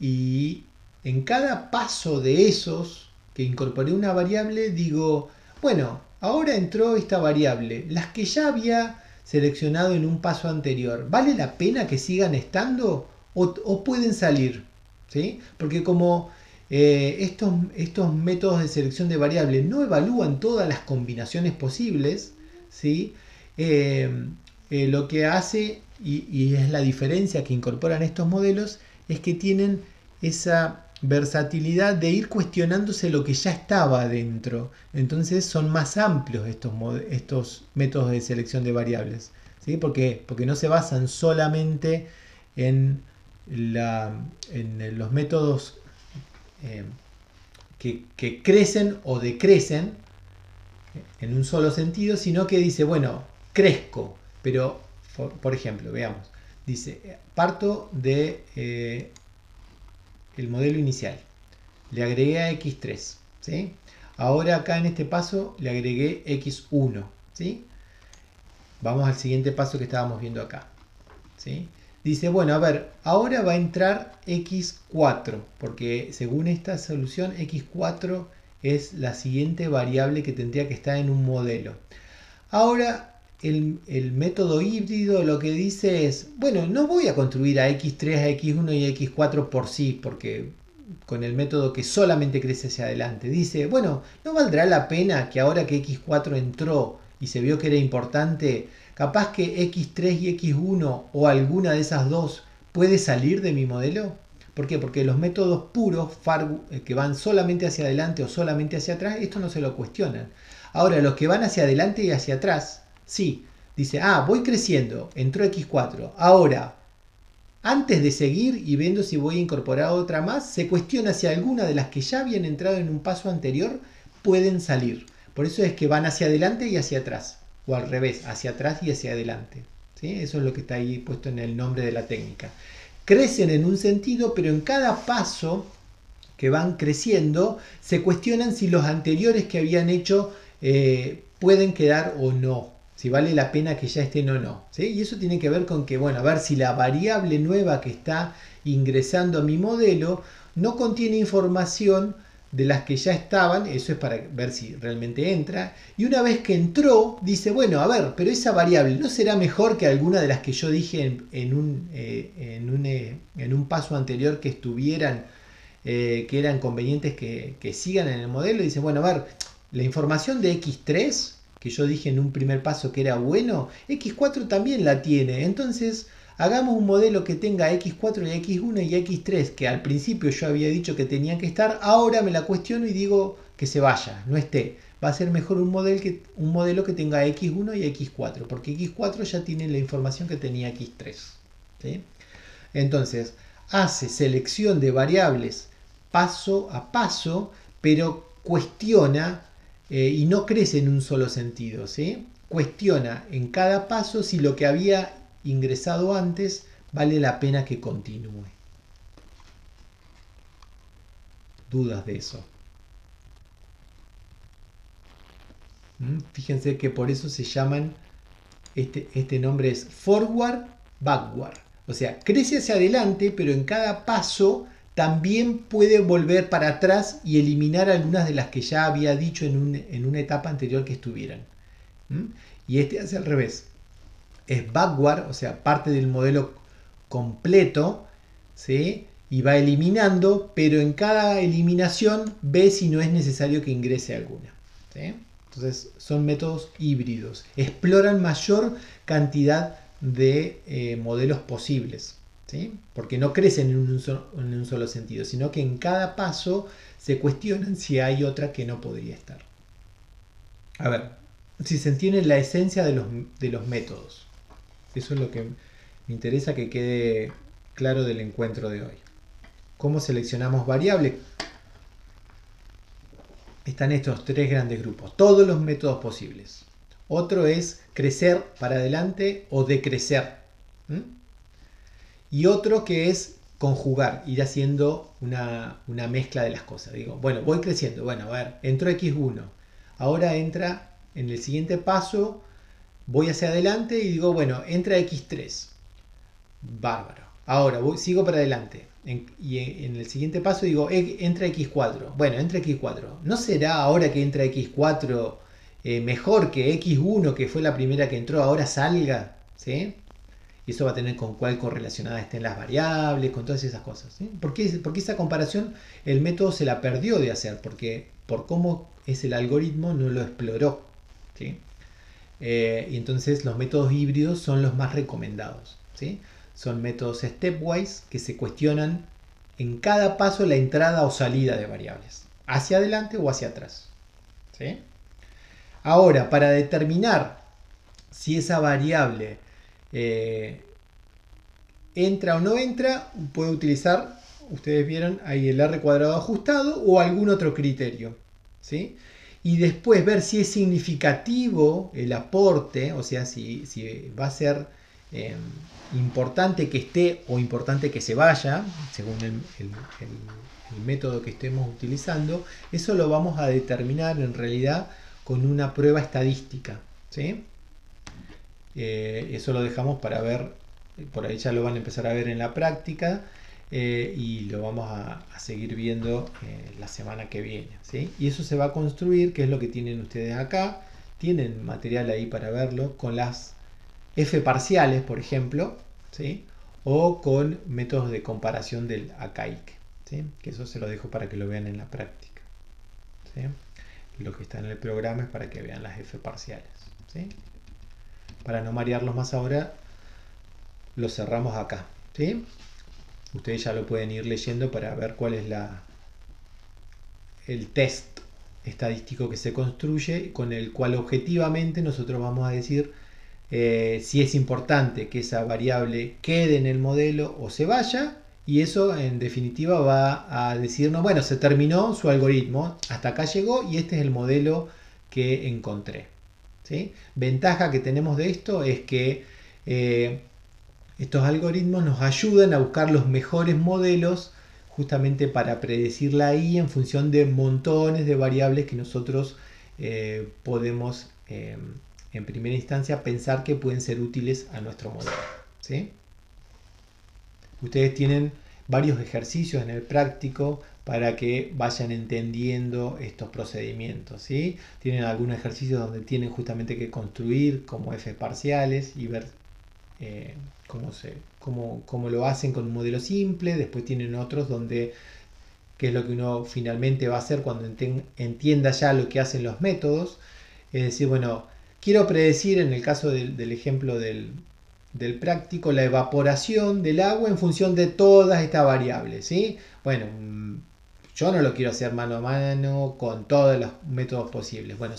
Y en cada paso de esos que incorporé una variable, digo, bueno, ahora entró esta variable, las que ya había seleccionado en un paso anterior, ¿vale la pena que sigan estando o pueden salir? ¿sí? Porque como estos métodos de selección de variables no evalúan todas las combinaciones posibles, ¿sí? Lo que hace, y es la diferencia que incorporan estos modelos, es que tienen esa versatilidad de ir cuestionándose lo que ya estaba adentro. Entonces son más amplios estos métodos de selección de variables. ¿Sí? Porque no se basan solamente en, en los métodos que crecen o decrecen en un solo sentido, sino que dice, bueno, crezco, pero, por ejemplo, veamos, dice, parto de el modelo inicial, le agregué a x3, ¿sí? Ahora acá en este paso le agregué x1, ¿sí? Vamos al siguiente paso que estábamos viendo acá, ¿sí? Dice, bueno, a ver, ahora va a entrar x4, porque según esta solución, x4 es la siguiente variable que tendría que estar en un modelo. Ahora, el método híbrido lo que dice es, bueno, no voy a construir a x3, a x1 y a x4 por sí, porque con el método que solamente crece hacia adelante. Dice, bueno, ¿no valdrá la pena que ahora que x4 entró y se vio que era importante, capaz que x3 y x1 o alguna de esas dos puede salir de mi modelo? ¿Por qué? Porque los métodos puros que van solamente hacia adelante o solamente hacia atrás, esto no se lo cuestionan. Ahora, los que van hacia adelante y hacia atrás, sí. Dice, voy creciendo, entró x4. Ahora, antes de seguir y viendo si voy a incorporar otra más, se cuestiona si alguna de las que ya habían entrado en un paso anterior pueden salir. Por eso es que van hacia adelante y hacia atrás. O al revés, hacia atrás y hacia adelante. ¿Sí? Eso es lo que está ahí puesto en el nombre de la técnica. Crecen en un sentido, pero en cada paso que van creciendo, se cuestionan si los anteriores que habían hecho pueden quedar o no, si vale la pena que ya estén o no, ¿sí? Y eso tiene que ver con que, bueno, a ver si la variable nueva que está ingresando a mi modelo no contiene información de las que ya estaban, eso es para ver si realmente entra, y una vez que entró, dice, bueno, a ver, pero esa variable ¿no será mejor que alguna de las que yo dije en un paso anterior que estuvieran, que eran convenientes que sigan en el modelo? Y dice, bueno, a ver, la información de x3 que yo dije en un primer paso que era bueno, x4 también la tiene. Entonces, hagamos un modelo que tenga x4 y x1 y x3, que al principio yo había dicho que tenían que estar, ahora me la cuestiono y digo que se vaya, no esté. Va a ser mejor un modelo que tenga x1 y x4, porque x4 ya tiene la información que tenía x3. ¿Sí? Entonces, hace selección de variables paso a paso, pero cuestiona y no crece en un solo sentido, ¿sí? Cuestiona en cada paso si lo que había ingresado antes vale la pena que continúe. ¿Dudas de eso? Fíjense que por eso se llaman, este nombre es forward, backward. O sea, crece hacia adelante, pero en cada paso también puede volver para atrás y eliminar algunas de las que ya había dicho en una etapa anterior que estuvieran. Y este hace al revés. Es backward, o sea, parte del modelo completo, ¿sí? Y va eliminando, pero en cada eliminación ve si no es necesario que ingrese alguna. ¿Sí? Entonces son métodos híbridos. Exploran mayor cantidad de modelos posibles. ¿Sí? Porque no crecen en un solo sentido, sino que en cada paso se cuestionan si hay otra que no podría estar. A ver, si se entiende la esencia de los métodos. Eso es lo que me interesa que quede claro del encuentro de hoy. ¿Cómo seleccionamos variables? Están estos tres grandes grupos, todos los métodos posibles. Otro es crecer para adelante o decrecer. Y otro que es conjugar, ir haciendo una mezcla de las cosas. Digo, bueno, voy creciendo. Bueno, a ver, entró x1. Ahora entra en el siguiente paso, voy hacia adelante y digo, bueno, entra x3. Bárbaro. Ahora sigo para adelante. Y en el siguiente paso digo, entra x4. Bueno, entra x4. ¿No será ahora que entra x4 mejor que x1, que fue la primera que entró, ahora salga? ¿Sí? Y eso va a tener con cuál correlacionadas estén las variables, con todas esas cosas. ¿Sí? Porque esa comparación el método se la perdió de hacer, porque por cómo es el algoritmo no lo exploró. ¿Sí? Y entonces los métodos híbridos son los más recomendados. ¿Sí? Son métodos stepwise que se cuestionan en cada paso la entrada o salida de variables, hacia adelante o hacia atrás. ¿Sí? Ahora, para determinar si esa variable entra o no entra, puede utilizar, ustedes vieron ahí el R cuadrado ajustado o algún otro criterio. ¿Sí? Y después ver si es significativo el aporte, o sea, si va a ser importante que esté o importante que se vaya, según el método que estemos utilizando. Eso lo vamos a determinar en realidad con una prueba estadística. ¿Sí? Eso lo dejamos para ver, por ahí ya lo van a empezar a ver en la práctica. Y lo vamos a seguir viendo la semana que viene. ¿Sí? Y eso se va a construir, que es lo que tienen ustedes acá. Tienen material ahí para verlo, con las F parciales, por ejemplo, ¿sí? O con métodos de comparación del ACAIC. ¿Sí? Que eso se lo dejo para que lo vean en la práctica. ¿Sí? Lo que está en el programa es para que vean las F parciales. ¿Sí? Para no marearlos más ahora, lo cerramos acá. ¿Sí? Ustedes ya lo pueden ir leyendo para ver cuál es el test estadístico que se construye, con el cual objetivamente nosotros vamos a decir si es importante que esa variable quede en el modelo o se vaya, y eso en definitiva va a decirnos, bueno, se terminó su algoritmo, hasta acá llegó y este es el modelo que encontré. ¿Sí? Ventaja que tenemos de esto es que estos algoritmos nos ayudan a buscar los mejores modelos justamente para predecir la I en función de montones de variables que nosotros podemos en primera instancia pensar que pueden ser útiles a nuestro modelo. ¿Sí? Ustedes tienen varios ejercicios en el práctico para que vayan entendiendo estos procedimientos. ¿Sí? Tienen algunos ejercicios donde tienen justamente que construir como F parciales y ver cómo lo hacen con un modelo simple. Después tienen otros donde, qué es lo que uno finalmente va a hacer cuando entienda ya lo que hacen los métodos. Es decir, bueno, quiero predecir en el caso del ejemplo del práctico la evaporación del agua en función de todas estas variables. ¿Sí? Bueno, yo no lo quiero hacer mano a mano con todos los métodos posibles. Bueno,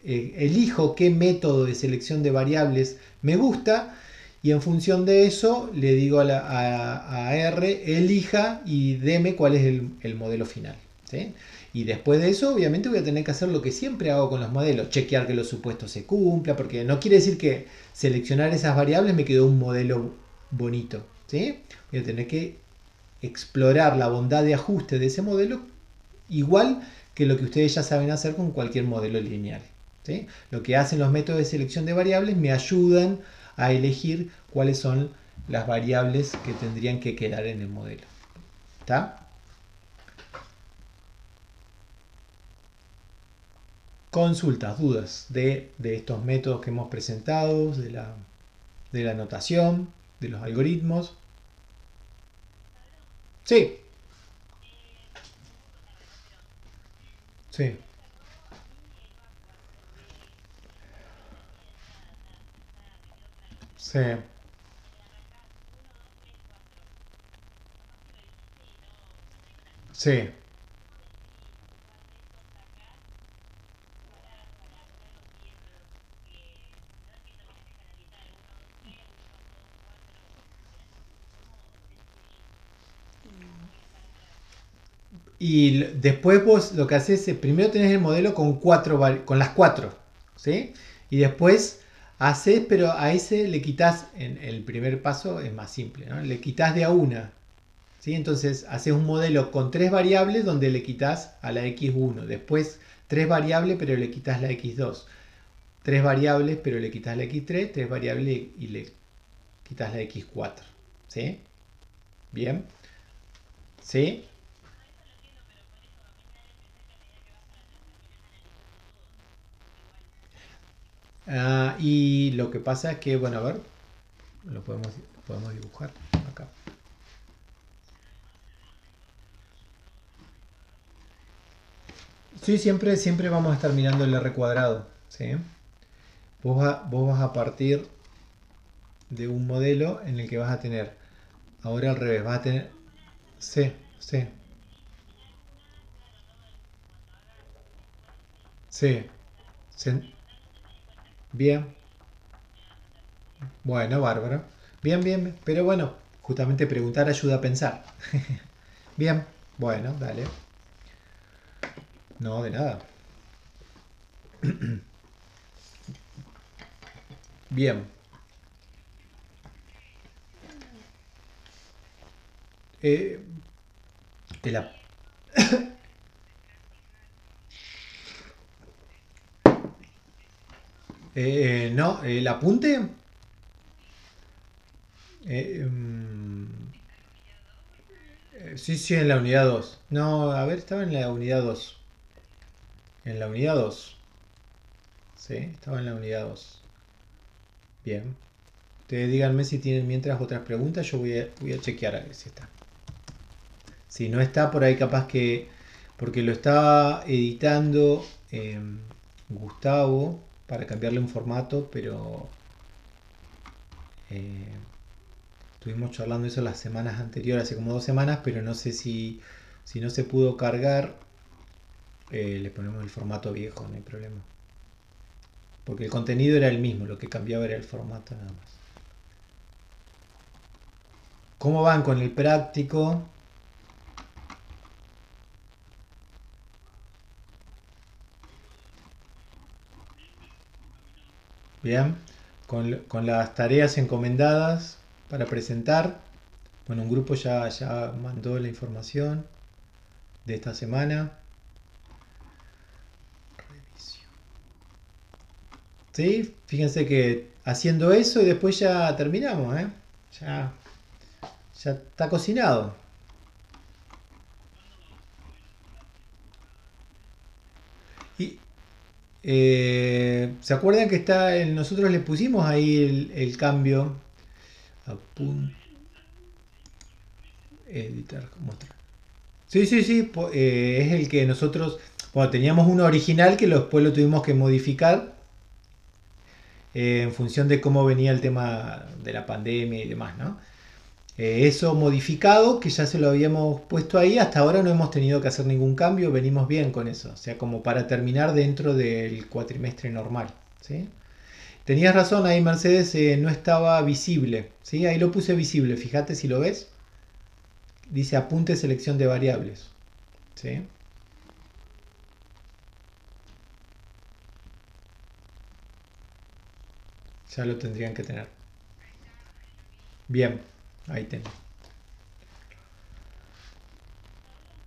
elijo qué método de selección de variables me gusta, y en función de eso le digo a R, elija y deme cuál es el modelo final. ¿Sí? Y después de eso, obviamente, voy a tener que hacer lo que siempre hago con los modelos, chequear que los supuestos se cumplan, porque no quiere decir que seleccionar esas variables me quedó un modelo bonito. ¿Sí? Voy a tener que explorar la bondad de ajuste de ese modelo, igual que lo que ustedes ya saben hacer con cualquier modelo lineal. ¿Sí? Lo que hacen los métodos de selección de variables me ayudan a elegir cuáles son las variables que tendrían que quedar en el modelo. ¿Está? Consultas, dudas de estos métodos que hemos presentado, de la notación, de los algoritmos. Sí, sí, sí, sí. Y después vos lo que haces es, primero tenés el modelo con las cuatro, ¿sí? Y después haces, pero a ese le quitas, en el primer paso es más simple, ¿no? Le quitas de a una, ¿sí? Entonces haces un modelo con tres variables donde le quitas a la x1, después tres variables pero le quitas la x2, tres variables pero le quitas la x3, tres variables y le quitas la x4, ¿sí? Bien, ¿sí? Y lo que pasa es que, bueno, a ver. lo podemos dibujar acá. Sí, siempre vamos a estar mirando el R cuadrado. ¿Sí? Vos vas a partir de un modelo en el que vas a tener, ahora al revés, vas a tener, sí, sí, sí, se- bien, bueno, bárbaro, bien, pero bueno, justamente preguntar ayuda a pensar. Bien, bueno, dale, no, de nada. Bien, eh, de la, no, el apunte, eh, mm, sí, sí, en la unidad 2. No, a ver, estaba en la unidad 2. En la unidad 2. Sí, estaba en la unidad 2. Bien. Ustedes díganme si tienen mientras otras preguntas, yo voy a chequear a ver si está. Si no está por ahí capaz que, porque lo estaba editando Gustavo para cambiarle un formato, pero eh, estuvimos charlando eso las semanas anteriores, hace como 2 semanas, pero no sé si no se pudo cargar, le ponemos el formato viejo, no hay problema. Porque el contenido era el mismo, lo que cambiaba era el formato nada más. ¿Cómo van con el práctico? Bien, con las tareas encomendadas para presentar. Bueno, un grupo ya mandó la información de esta semana. Sí, fíjense que haciendo eso y después ya terminamos, ¿eh? Ya, ya está cocinado. Y ¿se acuerdan que nosotros le pusimos ahí el cambio? Apun- editar, mostrar. Sí, sí, sí, es el que nosotros, bueno, teníamos uno original que después lo tuvimos que modificar en función de cómo venía el tema de la pandemia y demás, ¿no? Eso modificado, que ya se lo habíamos puesto ahí, hasta ahora no hemos tenido que hacer ningún cambio, venimos bien con eso, o sea, como para terminar dentro del cuatrimestre normal, ¿sí? Tenías razón, ahí Mercedes no estaba visible, ¿sí? Ahí lo puse visible, fíjate si lo ves, dice apunte selección de variables, ¿sí? Ya lo tendrían que tener. Bien, ahí tenés.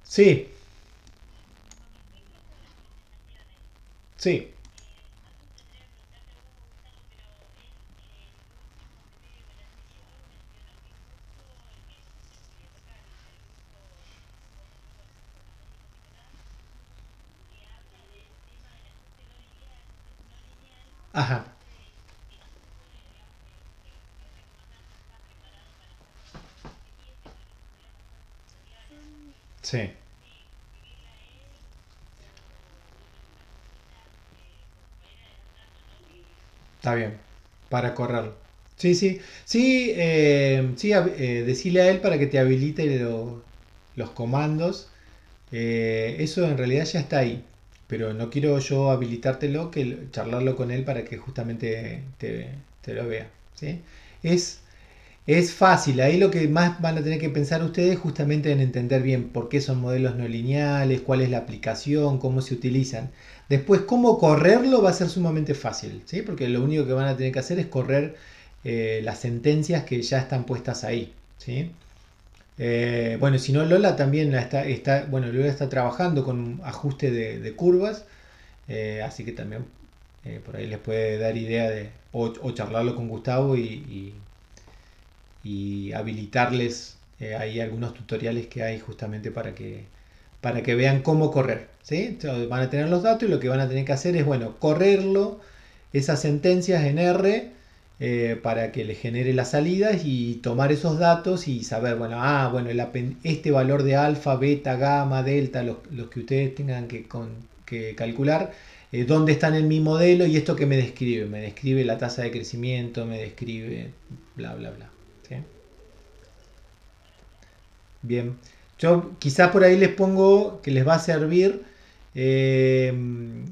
Sí, sí, ajá, sí, está bien, para correrlo. Sí, sí, sí, sí, decile a él para que te habilite los comandos. Eso en realidad ya está ahí, pero no quiero yo habilitártelo, que charlarlo con él para que justamente te lo vea, ¿sí? Es, es fácil, ahí lo que más van a tener que pensar ustedes justamente en entender bien por qué son modelos no lineales, cuál es la aplicación, cómo se utilizan. Después, cómo correrlo va a ser sumamente fácil, ¿sí? Porque lo único que van a tener que hacer es correr las sentencias que ya están puestas ahí, ¿sí? Bueno, si no, Lola también bueno, Lola está trabajando con un ajuste de curvas, así que también por ahí les puede dar idea o charlarlo con Gustavo y habilitarles ahí algunos tutoriales que hay justamente para que vean cómo correr, ¿sí? Entonces, van a tener los datos y lo que van a tener que hacer es, bueno, correrlo, esas sentencias en R para que le genere las salidas y tomar esos datos y saber, bueno, bueno, este valor de alfa, beta, gamma, delta, los que ustedes tengan que calcular, dónde están en mi modelo y esto que me describe la tasa de crecimiento, me describe bla, bla, bla. ¿Sí? Bien, yo quizás por ahí les pongo que les va a servir eh,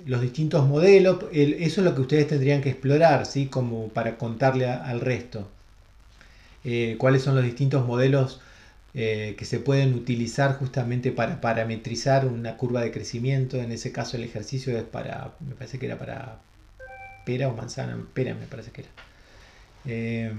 los distintos modelos. Eso es lo que ustedes tendrían que explorar, ¿sí? Como para contarle al resto. Cuáles son los distintos modelos que se pueden utilizar justamente para parametrizar una curva de crecimiento. En ese caso el ejercicio es me parece que era para pera o manzana, pera me parece que era. Eh,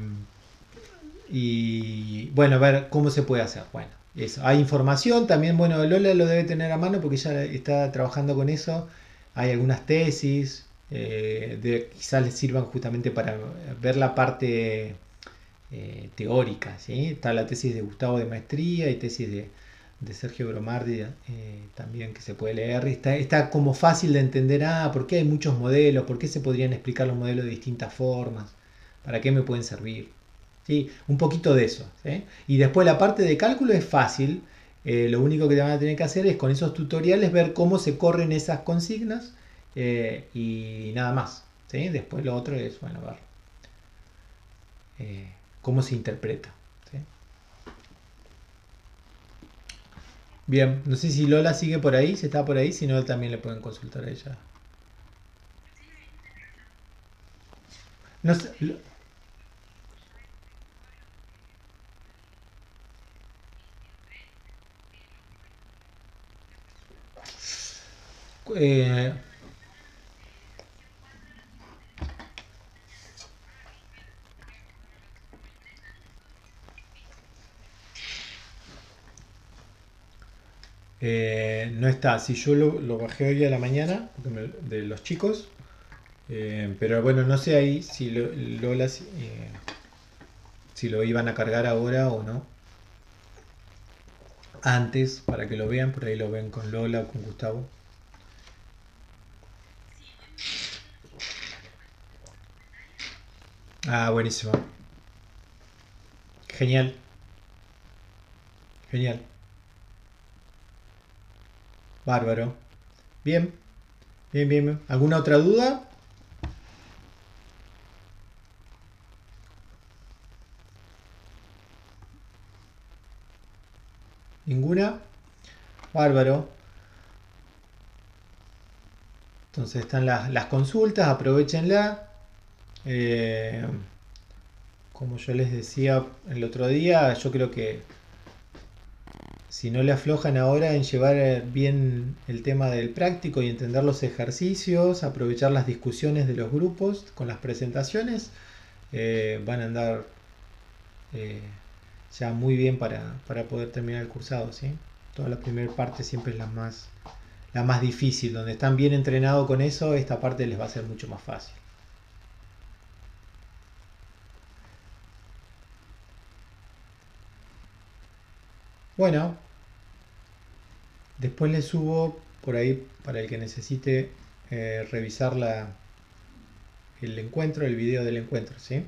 y bueno, a ver cómo se puede hacer. Bueno, eso. Hay información también, bueno, Lola lo debe tener a mano porque ella está trabajando con eso. Hay algunas tesis, quizás les sirvan justamente para ver la parte teórica. ¿Sí? Está la tesis de Gustavo de maestría y tesis de Sergio Bromardi también que se puede leer. Está como fácil de entender, por qué hay muchos modelos, por qué se podrían explicar los modelos de distintas formas, para qué me pueden servir. ¿Sí? Un poquito de eso. ¿Sí? Y después la parte de cálculo es fácil. Lo único que van a tener que hacer es con esos tutoriales ver cómo se corren esas consignas y nada más. ¿Sí? Después lo otro es, bueno, ver cómo se interpreta. ¿Sí? Bien, no sé si Lola sigue por ahí, si está por ahí, si no también le pueden consultar a ella. No sé, eh, no está, si yo lo bajé hoy a la mañana de los chicos, pero bueno, no sé ahí si Lola si lo iban a cargar ahora o no. Antes, para que lo vean, por ahí lo ven con Lola o con Gustavo. Buenísimo. Genial, genial. Bárbaro. Bien, bien, bien, bien. ¿Alguna otra duda? ¿Ninguna? Bárbaro. Entonces están las consultas, aprovechenla. Eh, como yo les decía el otro día, yo creo que si no le aflojan ahora en llevar bien el tema del práctico y entender los ejercicios, aprovechar las discusiones de los grupos con las presentaciones, van a andar eh, ya muy bien para poder terminar el cursado. ¿Sí? Toda la primera parte siempre es la más difícil. Donde están bien entrenados con eso, esta parte les va a ser mucho más fácil. Bueno, después les subo por ahí para el que necesite revisar el encuentro, el video del encuentro, ¿sí?